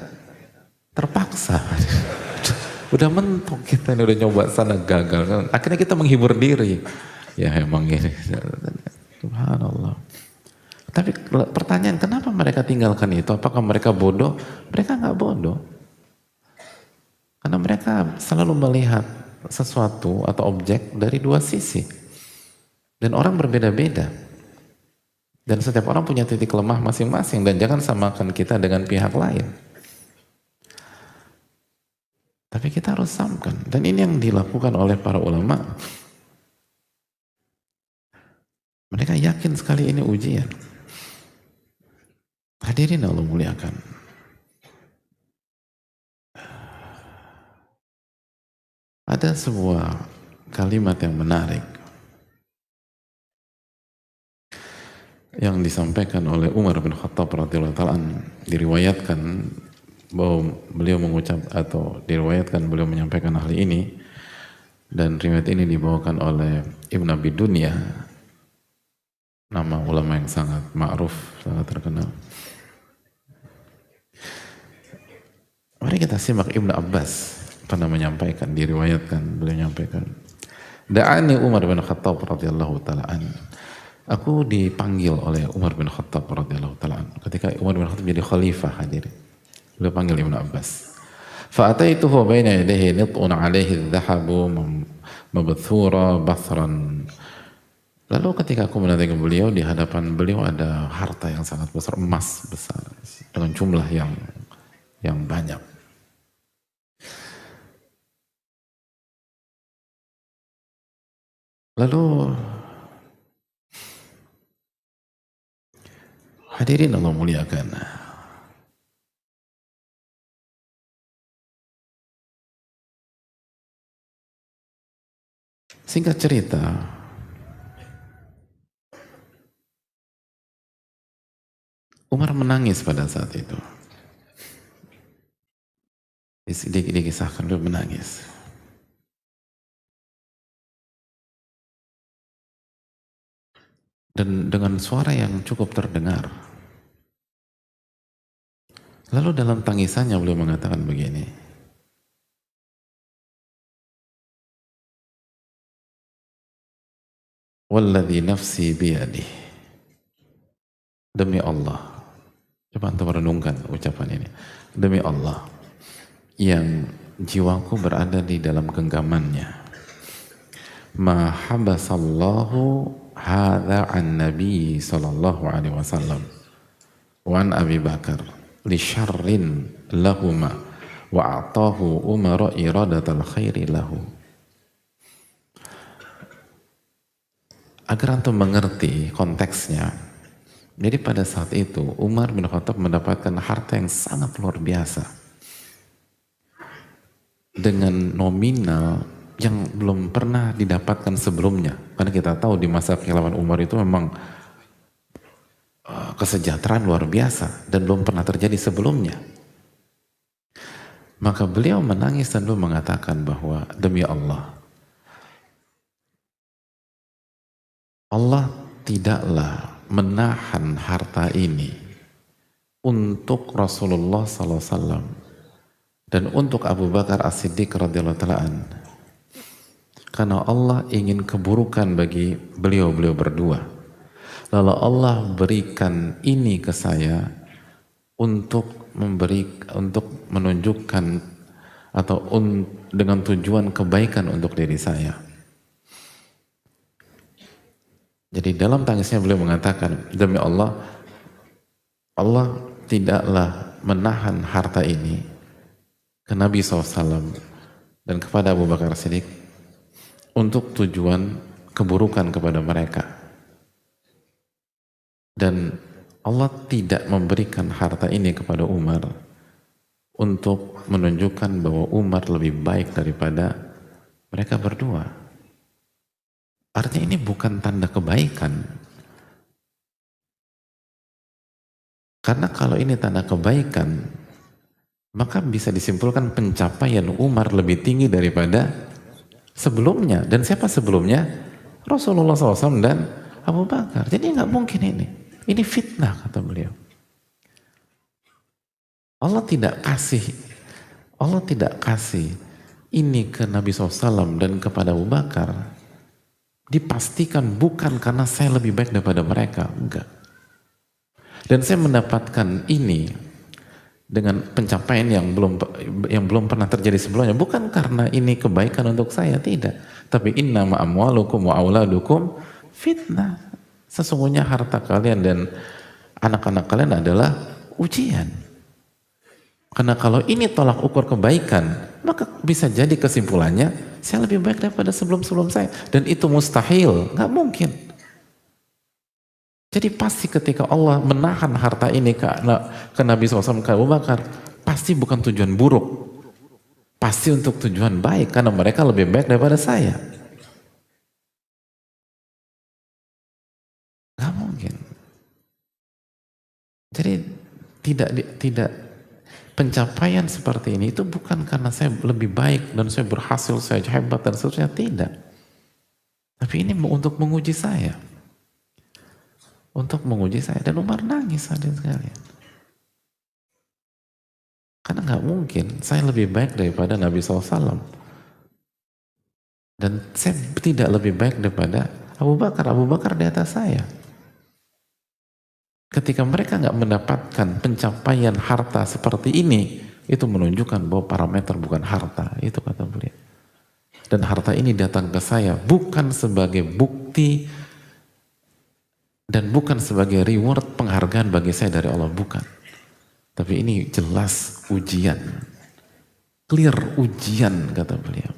terpaksa. Udah mentok kita ini, udah nyoba sana gagal. Akhirnya kita menghibur diri. Ya emang ini. Subhanallah. Tapi pertanyaan, kenapa mereka tinggalkan itu? Apakah mereka bodoh? Mereka nggak bodoh. Karena mereka selalu melihat sesuatu atau objek dari dua sisi. Dan orang berbeda-beda. Dan setiap orang punya titik lemah masing-masing. Dan jangan samakan kita dengan pihak lain. Tapi kita harus samakan. Dan ini yang dilakukan oleh para ulama. Mereka yakin sekali ini ujian. Hadirin Allah muliakan. Ada sebuah kalimat yang menarik yang disampaikan oleh Umar bin Khattab radhiyallahu ta'ala anhu. Diriwayatkan bahwa beliau mengucap atau diriwayatkan beliau menyampaikan hal ini, dan riwayat ini dibawakan oleh Ibn Abi Dunya, nama ulama yang sangat ma'ruf, sangat terkenal. Mari kita simak Ibn Abbas pernah menyampaikan, diriwayatkan beliau menyampaikan, da'ani Umar bin Khattab radhiyallahu ta'ala anhu. Aku dipanggil oleh Umar bin Khattab radhiyallahu ta'ala anhu ketika Umar bin Khattab jadi khalifah, hadirin. Beliau panggil Ibn Abbas. Fa'ataituhu baina yadayhi nit'un 'alaihi adh-dhahabu mabthura bathran. Lalu ketika aku mendatangi beliau, di hadapan beliau ada harta yang sangat besar, emas besar dengan jumlah yang banyak. Lalu hadirin Allah muliakan, singkat cerita, Umar menangis pada saat itu. Dikisahkan beliau menangis. Dan dengan suara yang cukup terdengar. Lalu dalam tangisannya beliau mengatakan begini, walladzi nafsi biyadih, demi Allah. Coba antum renungkan ucapan ini. Demi Allah yang jiwaku berada di dalam genggamannya. Ma habasallahu hadza an nabi sallallahu alaihi wasallam wa an Abi Bakar li syarrin lahuma wa a'tahu Umar iradatal khairi lahu. Agar antum mengerti konteksnya. Jadi pada saat itu Umar bin Khattab mendapatkan harta yang sangat luar biasa dengan nominal yang belum pernah didapatkan sebelumnya. Karena kita tahu di masa kekhilafan Umar itu memang kesejahteraan luar biasa dan belum pernah terjadi sebelumnya. Maka beliau menangis dan beliau mengatakan bahwa demi Allah, Allah tidaklah menahan harta ini untuk Rasulullah SAW dan untuk Abu Bakar As-Siddiq radhiyallahu ta'ala an, karena Allah ingin keburukan bagi beliau berdua. Lalu Allah berikan ini ke saya untuk menunjukkan atau dengan tujuan kebaikan untuk diri saya. Jadi dalam tangisnya beliau mengatakan, demi Allah, Allah tidaklah menahan harta ini ke Nabi SAW dan kepada Abu Bakar Siddiq untuk tujuan keburukan kepada mereka. Dan Allah tidak memberikan harta ini kepada Umar untuk menunjukkan bahwa Umar lebih baik daripada mereka berdua. Artinya ini bukan tanda kebaikan. Karena kalau ini tanda kebaikan, maka bisa disimpulkan pencapaian Umar lebih tinggi daripada sebelumnya. Dan siapa sebelumnya? Rasulullah SAW dan Abu Bakar. Jadi nggak mungkin ini. Ini fitnah, kata beliau. Allah tidak kasih ini ke Nabi SAW dan kepada Abu Bakar. Dipastikan bukan karena saya lebih baik daripada mereka. Enggak. Dan saya mendapatkan ini dengan pencapaian yang belum pernah terjadi sebelumnya, bukan karena ini kebaikan untuk saya, tidak, tapi innama amwalukum wa auladukum fitnah. Sesungguhnya harta kalian dan anak-anak kalian adalah ujian. Karena kalau ini tolak ukur kebaikan, maka bisa jadi kesimpulannya saya lebih baik daripada sebelum-sebelum saya, dan itu mustahil, nggak mungkin. Jadi pasti ketika Allah menahan harta ini ke Nabi SAW, ke Abu Bakar, pasti bukan tujuan buruk. Pasti untuk tujuan baik, karena mereka lebih baik daripada saya. Gak mungkin. Jadi tidak pencapaian seperti ini itu bukan karena saya lebih baik dan saya berhasil, saya hebat dan seterusnya, tidak. Tapi ini untuk menguji saya. Untuk menguji saya. Dan Umar nangis, hadirin sekalian. Karena nggak mungkin saya lebih baik daripada Nabi SAW. Dan saya tidak lebih baik daripada Abu Bakar. Abu Bakar di atas saya. Ketika mereka nggak mendapatkan pencapaian harta seperti ini, itu menunjukkan bahwa parameter bukan harta. Itu kata beliau. Dan harta ini datang ke saya bukan sebagai bukti dan bukan sebagai reward penghargaan bagi saya dari Allah, bukan. Tapi ini jelas ujian. Clear ujian, kata beliau.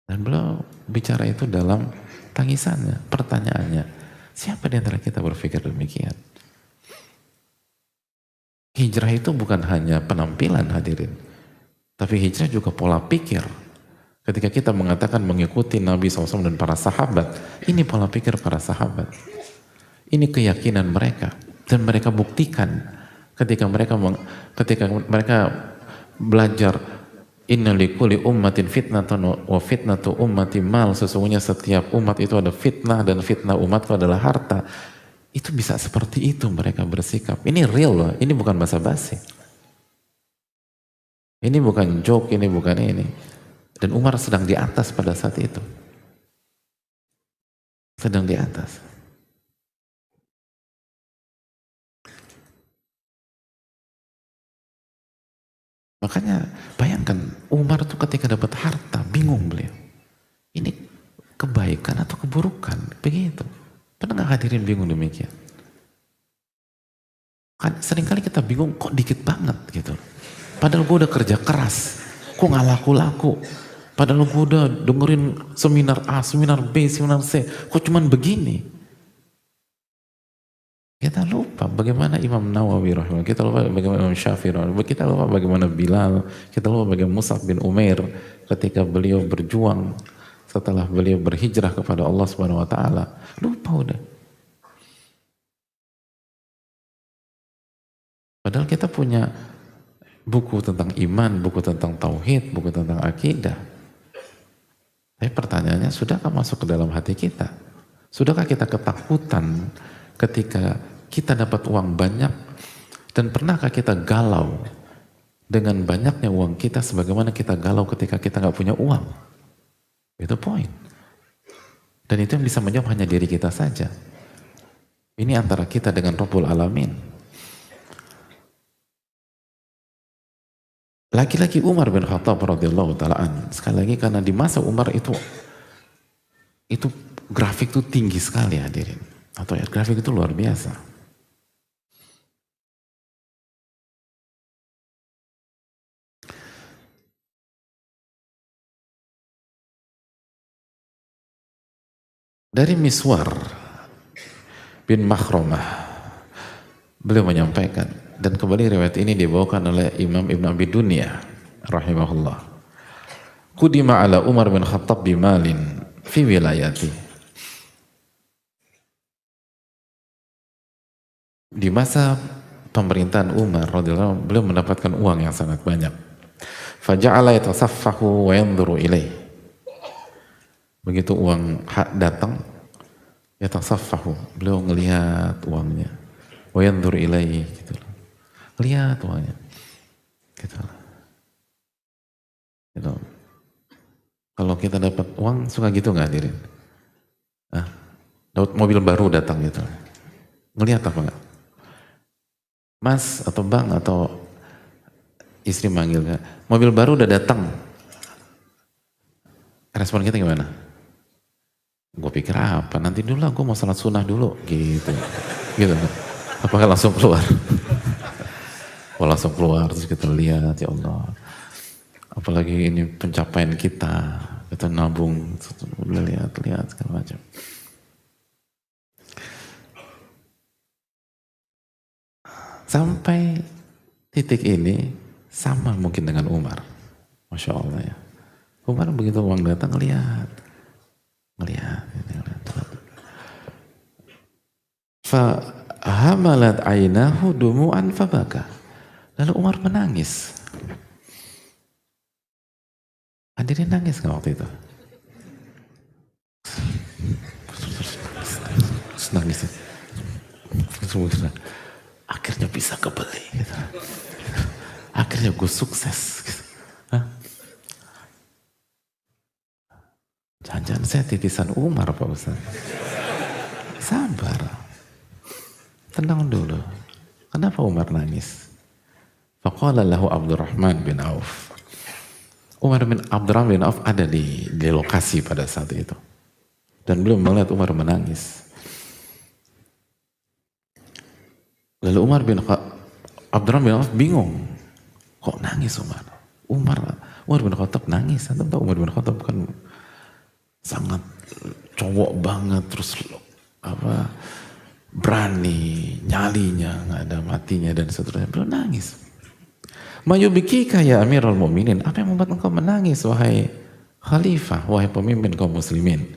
Dan beliau bicara itu dalam tangisannya, pertanyaannya. Siapa di antara kita berpikir demikian? Hijrah itu bukan hanya penampilan, hadirin. Tapi hijrah juga pola pikir. Ketika kita mengatakan mengikuti Nabi SAW dan para sahabat, ini pola pikir para sahabat. Ini keyakinan mereka. Dan mereka buktikan ketika mereka belajar inna likulli ummatin fitnatun wa fitnatu ummati mal, sesungguhnya setiap umat itu ada fitnah dan fitnah umatku adalah harta. Itu bisa seperti itu mereka bersikap. Ini real loh, ini bukan basa-basi. Ini bukan joke, ini bukan ini. Dan Umar sedang di atas pada saat itu. Sedang di atas. Makanya bayangkan Umar tuh ketika dapat harta bingung beliau. Ini kebaikan atau keburukan? Begitu. Pernah gak hadirin bingung demikian? Kan seringkali kita bingung kok dikit banget gitu. Padahal gue udah kerja keras. Kok gak laku-laku? Padahal gue udah dengerin seminar A, seminar B, seminar C. Kok cuman begini? Kita lupa bagaimana Imam Nawawi rahimahullah, kita lupa bagaimana Imam Syafi'i rahimahullah, kita lupa bagaimana Bilal, kita lupa bagaimana Mus'ab bin Umair ketika beliau berjuang setelah beliau berhijrah kepada Allah Subhanahu wa taala. Lupa udah. Padahal kita punya buku tentang iman, buku tentang tauhid, buku tentang akidah. Tapi pertanyaannya, sudahkah masuk ke dalam hati kita? Sudahkah kita ketakutan ketika kita dapat uang banyak? Dan pernahkah kita galau dengan banyaknya uang kita sebagaimana kita galau ketika kita nggak punya uang? Itu poin. Dan itu yang bisa menjawab hanya diri kita saja. Ini antara kita dengan Rabbul Alamin. Laki-laki Umar bin Khattab radhiyallahu ta'ala an, sekali lagi karena di masa Umar itu grafik itu tinggi sekali hadirin. Atau ya grafik itu luar biasa. Dari Miswar bin Makhramah, beliau menyampaikan, dan kembali riwayat ini dibawakan oleh Imam Ibn Abi Dunya rahimahullah. Qudima ala Umar bin Khattab bimalin fi wilayati. Di masa pemerintahan Umar radhiyallahu anhu, beliau mendapatkan uang yang sangat banyak. Faja'ala yatasaffahu wa yanzuru ilaih. Begitu uang hak datang, yatasaffahu, beliau ngelihat uangnya. Wa yanzuru ilaih, gitu. Lihat uangnya. Gitu. Gitu. Kalau kita dapat uang suka gitu nggak hadirin? Dapat mobil baru datang gitu. Ngelihat apa nggak? Mas atau bang atau istri manggil nggak? Mobil baru udah datang. Respon kita gimana? Gue pikir apa? Nanti dulu lah, gue mau salat sunnah dulu, gitu. Gitu. Apakah langsung keluar? Oh langsung keluar, terus kita lihat, ya Allah. Apalagi ini pencapaian kita nabung, lihat segala macam. Sampai titik ini sama mungkin dengan Umar. Masya Allah ya. Umar begitu uang datang ngelihat. Fahamalat ainahu dumu'an fabaka. Lalu Umar menangis. Hadirin nangis nggak waktu itu? Nangis. Akhirnya bisa kebeli. Gitu. Akhirnya gue sukses. Gitu. Jangan-jangan saya titisan Umar Pak Ustaz. Sabar. Tenang dulu. Kenapa Umar nangis? Faqala lahu Abdurrahman bin Auf. Umar bin Abdurrahman bin Auf ada di lokasi pada saat itu. Dan belum melihat Umar menangis. Lalu Abdurrahman bin Auf bingung. Kok nangis Umar? Umar bin Khattab nangis. Anda tahu Umar bin Khattab kan sangat cowok banget, terus berani, nyalinya nggak ada matinya dan seterusnya. Belum nangis. Mayubikika ya Amirul Mu'minin, apa yang membuat engkau menangis wahai khalifah, wahai pemimpin kaum muslimin?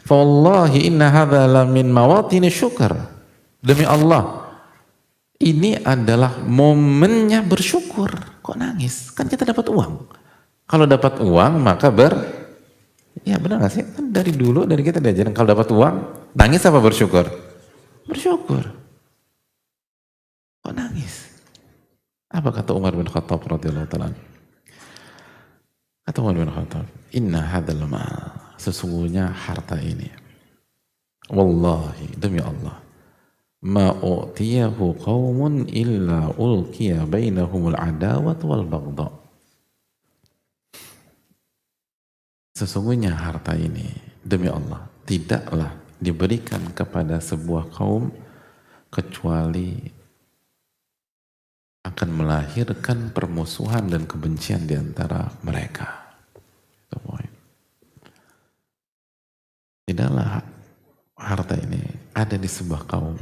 Fa wallahi inna hadza la min mawatini syukur. Demi Allah, ini adalah momennya bersyukur. Kok nangis? Kan kita dapat uang. Kalau dapat uang maka ya benar gak sih? Kan dari dulu, dari kita diajarin kalau dapat uang, nangis apa bersyukur? Bersyukur. Kok nangis? Apa kata Umar bin Khattab radhiyallahu ta'ala? Kata Umar bin Khattab, inna hadzal mal, sesungguhnya harta ini, wallahi, demi Allah, ma u'tiyahu qaumun illa ulqiya bainahumul adawat wal baghdha. Sesungguhnya harta ini, demi Allah, tidaklah diberikan kepada sebuah kaum kecuali akan melahirkan permusuhan dan kebencian di antara mereka. Tidaklah harta ini ada di sebuah kaum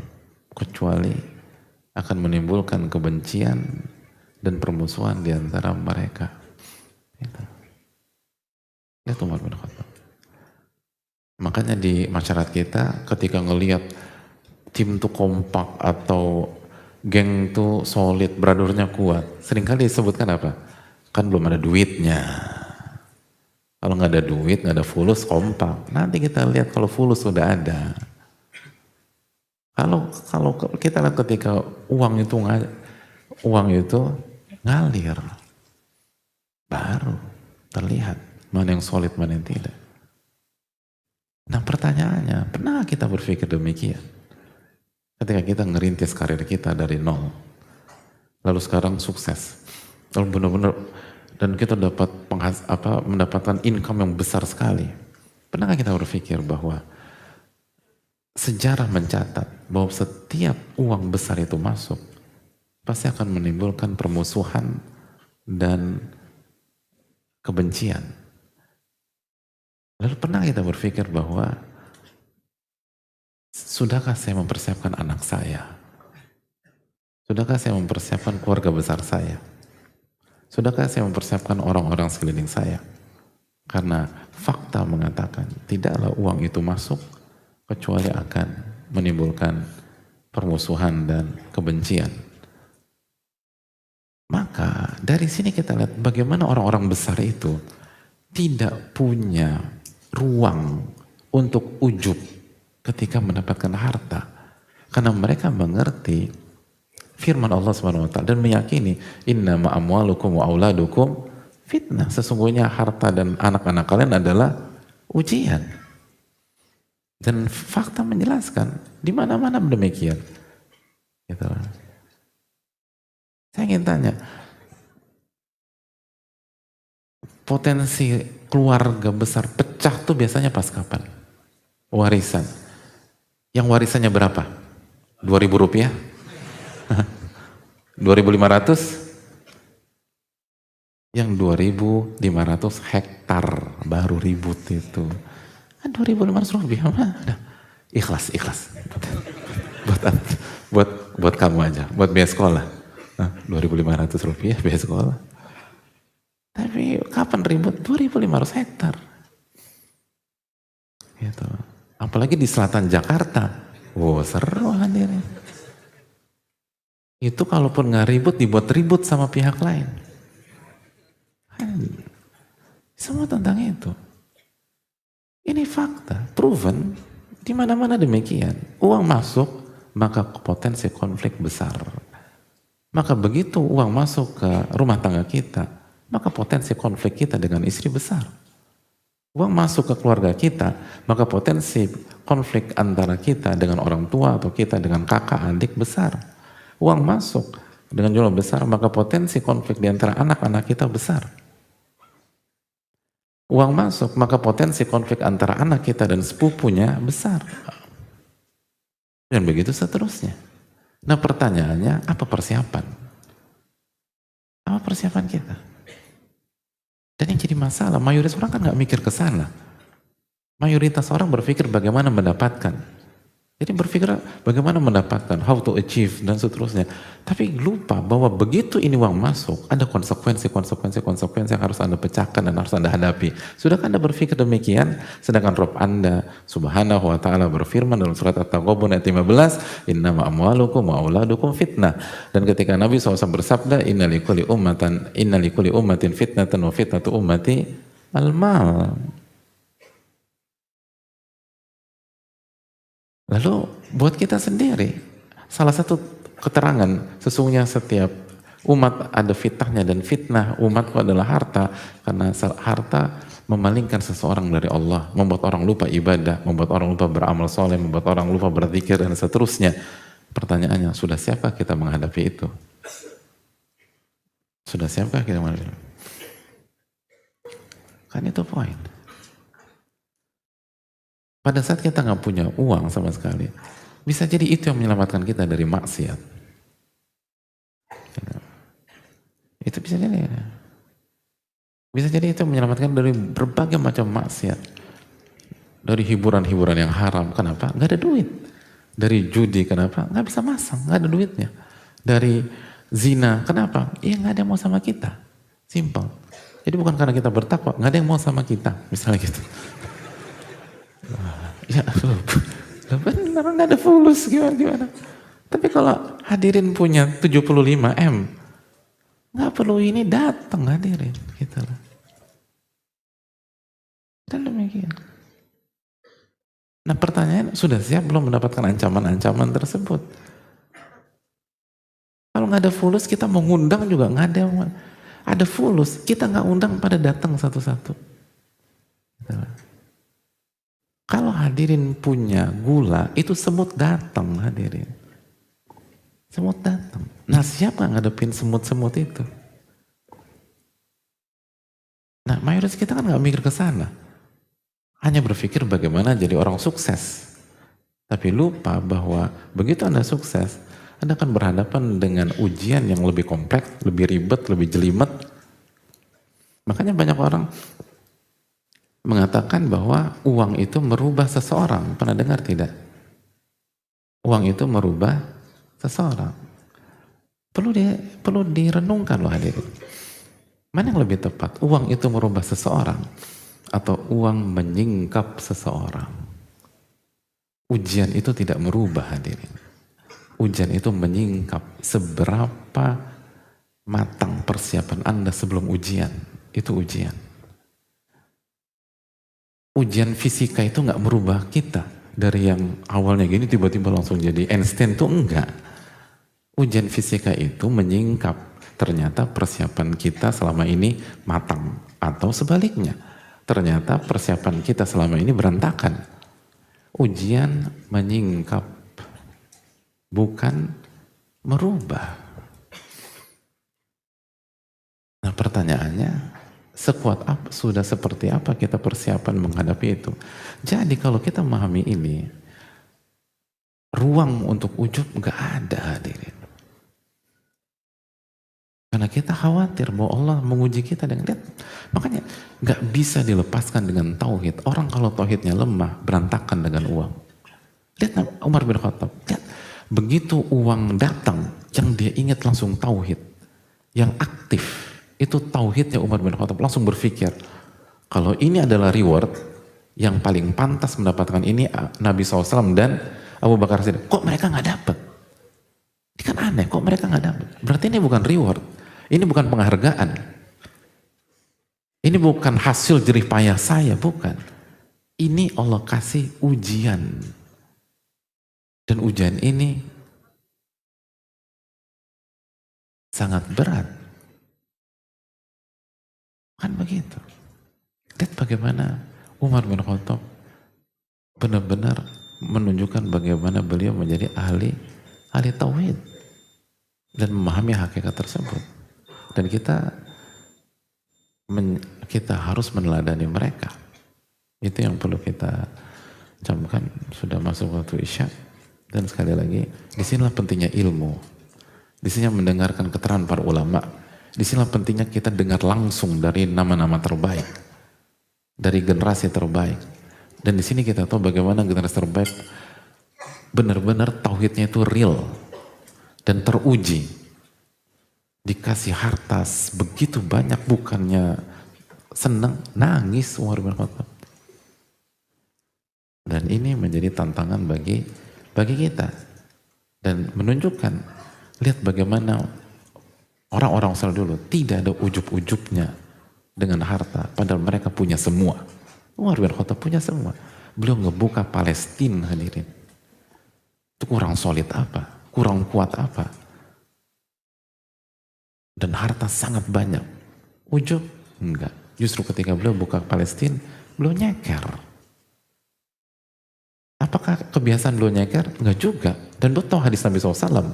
kecuali akan menimbulkan kebencian dan permusuhan di antara mereka. Lihat Umar bin Khattab. Makanya di masyarakat kita ketika ngelihat tim tuh kompak atau geng tuh solid, brothernya kuat, seringkali disebutkan apa? Kan belum ada duitnya. Kalau nggak ada duit, nggak ada fulus, kompak. Nanti kita lihat kalau fulus sudah ada. Kalau kita lihat ketika uang itu ngalir, baru terlihat mana yang solid, mana yang tidak. Nah pertanyaannya, pernah kita berpikir demikian? Ketika kita ngerintis karir kita dari nol, lalu sekarang sukses, lalu benar-benar, dan kita mendapatkan income yang besar sekali. Pernahkah kita berpikir bahwa sejarah mencatat bahwa setiap uang besar itu masuk pasti akan menimbulkan permusuhan dan kebencian. Lalu pernah kita berpikir bahwa sudahkah saya mempersiapkan anak saya? Sudahkah saya mempersiapkan keluarga besar saya? Sudahkah saya mempersiapkan orang-orang sekeliling saya? Karena fakta mengatakan tidaklah uang itu masuk kecuali akan menimbulkan permusuhan dan kebencian. Maka dari sini kita lihat bagaimana orang-orang besar itu tidak punya ruang untuk ujub ketika mendapatkan harta. Karena mereka mengerti firman Allah SWT dan meyakini innama amwalukum wa auladukum fitnah. Sesungguhnya harta dan anak-anak kalian adalah ujian. Dan fakta menjelaskan di mana-mana demikian. Gitu. Saya ingin tanya, potensi keluarga besar pecah tuh biasanya pas kapan? Warisan. Yang warisannya berapa? 2.000 rupiah? 2.500? Yang 2.500 hektar baru ribut itu. 2.500 rupiah mana? Ikhlas. buat kamu aja, buat biaya sekolah. 2.500 rupiah biaya sekolah. Tapi kapan ribut? 2.500 hektar. Gitu. Apalagi di selatan Jakarta. Wow, seru hadirin. Itu kalaupun nggak ribut, dibuat ribut sama pihak lain. Semua tentang itu. Ini fakta, proven, di mana-mana demikian. Uang masuk, maka potensi konflik besar. Maka begitu uang masuk ke rumah tangga kita, maka potensi konflik kita dengan istri besar. Uang masuk ke keluarga kita, maka potensi konflik antara kita dengan orang tua atau kita dengan kakak adik besar. Uang masuk dengan jumlah besar, maka potensi konflik di antara anak-anak kita besar. Uang masuk, maka potensi konflik antara anak kita dan sepupunya besar. Dan begitu seterusnya. Nah pertanyaannya, apa persiapan? Apa persiapan kita? Dan yang jadi masalah, mayoritas orang kan nggak mikir ke sana. Mayoritas orang berpikir bagaimana mendapatkan. Jadi berpikir bagaimana mendapatkan, how to achieve, dan seterusnya. Tapi lupa bahwa begitu ini uang masuk, ada konsekuensi yang harus Anda pecahkan dan harus Anda hadapi. Sudahkah Anda berpikir demikian? Sedangkan Rabb Anda subhanahu wa ta'ala berfirman dalam surat At-Taghabun ayat 15, innama amwalukum wa auladukum fitnah. Dan ketika Nabi SAW bersabda, inna likulli ummatin fitnatan wa fitnatu ummati al-mal. Lalu buat kita sendiri, salah satu keterangan sesungguhnya setiap umat ada fitnahnya dan fitnah umatku adalah harta, karena harta memalingkan seseorang dari Allah, membuat orang lupa ibadah, membuat orang lupa beramal soleh, membuat orang lupa berzikir dan seterusnya. Pertanyaannya, sudah siapkah kita menghadapi itu? Sudah siapkah kita menghadapi itu? Kan itu poin. Pada saat kita nggak punya uang sama sekali, bisa jadi itu yang menyelamatkan kita dari maksiat. Itu bisa jadi. Bisa jadi itu yang menyelamatkan dari berbagai macam maksiat. Dari hiburan-hiburan yang haram. Kenapa? Nggak ada duit. Dari judi, kenapa? Nggak bisa masang, nggak ada duitnya. Dari zina, kenapa? Iya nggak ada yang mau sama kita. Simple. Jadi bukan karena kita bertakwa, nggak ada yang mau sama kita. Misalnya gitu. Ya benar nggak ada fulus gimana. Tapi kalau hadirin punya 75 M, nggak perlu ini datang hadirin, gitu lah. Dan demikian. Nah pertanyaan, sudah siap belum mendapatkan ancaman-ancaman tersebut? Kalau nggak ada fulus, kita mau ngundang juga nggak ada. Ada fulus, kita nggak undang pada datang satu-satu. Gitu lah. Kalau hadirin punya gula, itu semut datang hadirin. Semut datang. Nah siapa ngadepin semut-semut itu? Nah mayoritas kita kan gak mikir ke sana. Hanya berpikir bagaimana jadi orang sukses. Tapi lupa bahwa begitu Anda sukses, Anda akan berhadapan dengan ujian yang lebih kompleks, lebih ribet, lebih jelimet. Makanya banyak orang mengatakan bahwa uang itu merubah seseorang. Pernah dengar tidak? Uang itu merubah seseorang. Perlu direnungkan loh hadirin. Mana yang lebih tepat? Uang itu merubah seseorang atau uang menyingkap seseorang? Ujian itu tidak merubah hadirin. Ujian itu menyingkap. Seberapa matang persiapan Anda sebelum ujian, itu ujian. Ujian fisika itu nggak merubah kita. Dari yang awalnya gini tiba-tiba langsung jadi Einstein tuh enggak. Ujian fisika itu menyingkap. Ternyata persiapan kita selama ini matang. Atau sebaliknya. Ternyata persiapan kita selama ini berantakan. Ujian menyingkap, bukan merubah. Nah pertanyaannya, sekuat apa, sudah seperti apa kita persiapan menghadapi itu? Jadi kalau kita memahami ini, ruang untuk ujub gak ada hadirin. Karena kita khawatir bahwa Allah menguji kita dengan lihat. Makanya gak bisa dilepaskan dengan tauhid. Orang kalau tauhidnya lemah, berantakan dengan uang. Lihat Umar bin Khattab. Lihat, begitu uang datang, yang dia ingat langsung tauhid. Yang aktif, itu tauhidnya Umar bin Khattab. Langsung berpikir, kalau ini adalah reward, yang paling pantas mendapatkan ini Nabi SAW dan Abu Bakar Siddiq. Kok mereka gak dapat? Ini kan aneh, kok mereka gak dapat? Berarti ini bukan reward. Ini bukan penghargaan. Ini bukan hasil jerih payah saya, bukan. Ini Allah kasih ujian. Dan ujian ini sangat berat. Kan begitu. Lihat bagaimana Umar bin Khattab benar-benar menunjukkan bagaimana beliau menjadi ahli tauhid dan memahami hakikat tersebut. Dan kita harus meneladani mereka. Itu yang perlu kita camkan. Sudah masuk waktu Isya. Dan sekali lagi, disinilah pentingnya ilmu. Disinilah mendengarkan keterangan para ulama. Disinilah pentingnya kita dengar langsung dari nama-nama terbaik. Dari generasi terbaik. Dan di sini kita tahu bagaimana generasi terbaik benar-benar tauhidnya itu real. Dan teruji. Dikasih harta begitu banyak, bukannya senang, nangis Umar bin Khattab. Dan ini menjadi tantangan bagi kita. Dan menunjukkan, lihat bagaimana orang-orang saleh dulu tidak ada ujub-ujubnya dengan harta, padahal mereka punya semua. Umar bin Khattab punya semua. Beliau ngebuka Palestina hadirin. Itu kurang solid apa? Kurang kuat apa? Dan harta sangat banyak. Ujub? Enggak. Justru ketika beliau buka Palestina, beliau nyeker. Apakah kebiasaan beliau nyeker? Enggak juga. Dan beliau tahu hadis Nabi SAW.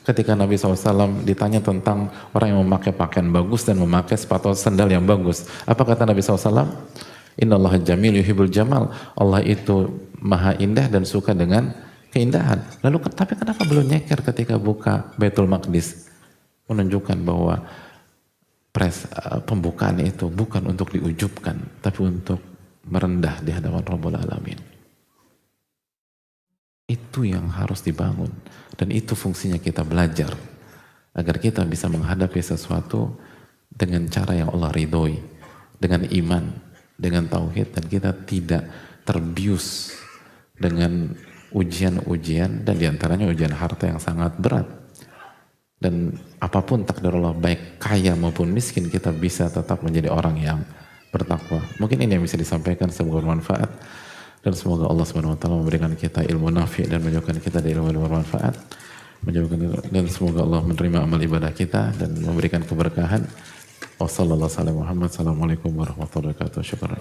Ketika Nabi SAW ditanya tentang orang yang memakai pakaian bagus dan memakai sepatu sandal yang bagus. Apa kata Nabi SAW? Innallaha jamil yuhibbul jamal. Allah itu maha indah dan suka dengan keindahan. Lalu tapi kenapa beliau nyeker ketika buka Baitul Maqdis? Menunjukkan bahwa pembukaan itu bukan untuk diujubkan, tapi untuk merendah di hadapan Rabbul Alamin. Itu yang harus dibangun. Dan itu fungsinya kita belajar. Agar kita bisa menghadapi sesuatu dengan cara yang Allah ridhoi. Dengan iman, dengan tauhid, dan kita tidak terbius dengan ujian-ujian, dan diantaranya ujian harta yang sangat berat. Dan apapun takdir Allah, baik kaya maupun miskin, kita bisa tetap menjadi orang yang bertakwa. Mungkin ini yang bisa disampaikan, semoga bermanfaat. Dan semoga Allah SWT memberikan kita ilmu nafi dan menjauhkan kita dari ilmu yang bermanfaat. Dan semoga Allah menerima amal ibadah kita dan memberikan keberkahan. Wassalamualaikum warahmatullahi wabarakatuh. Syukur.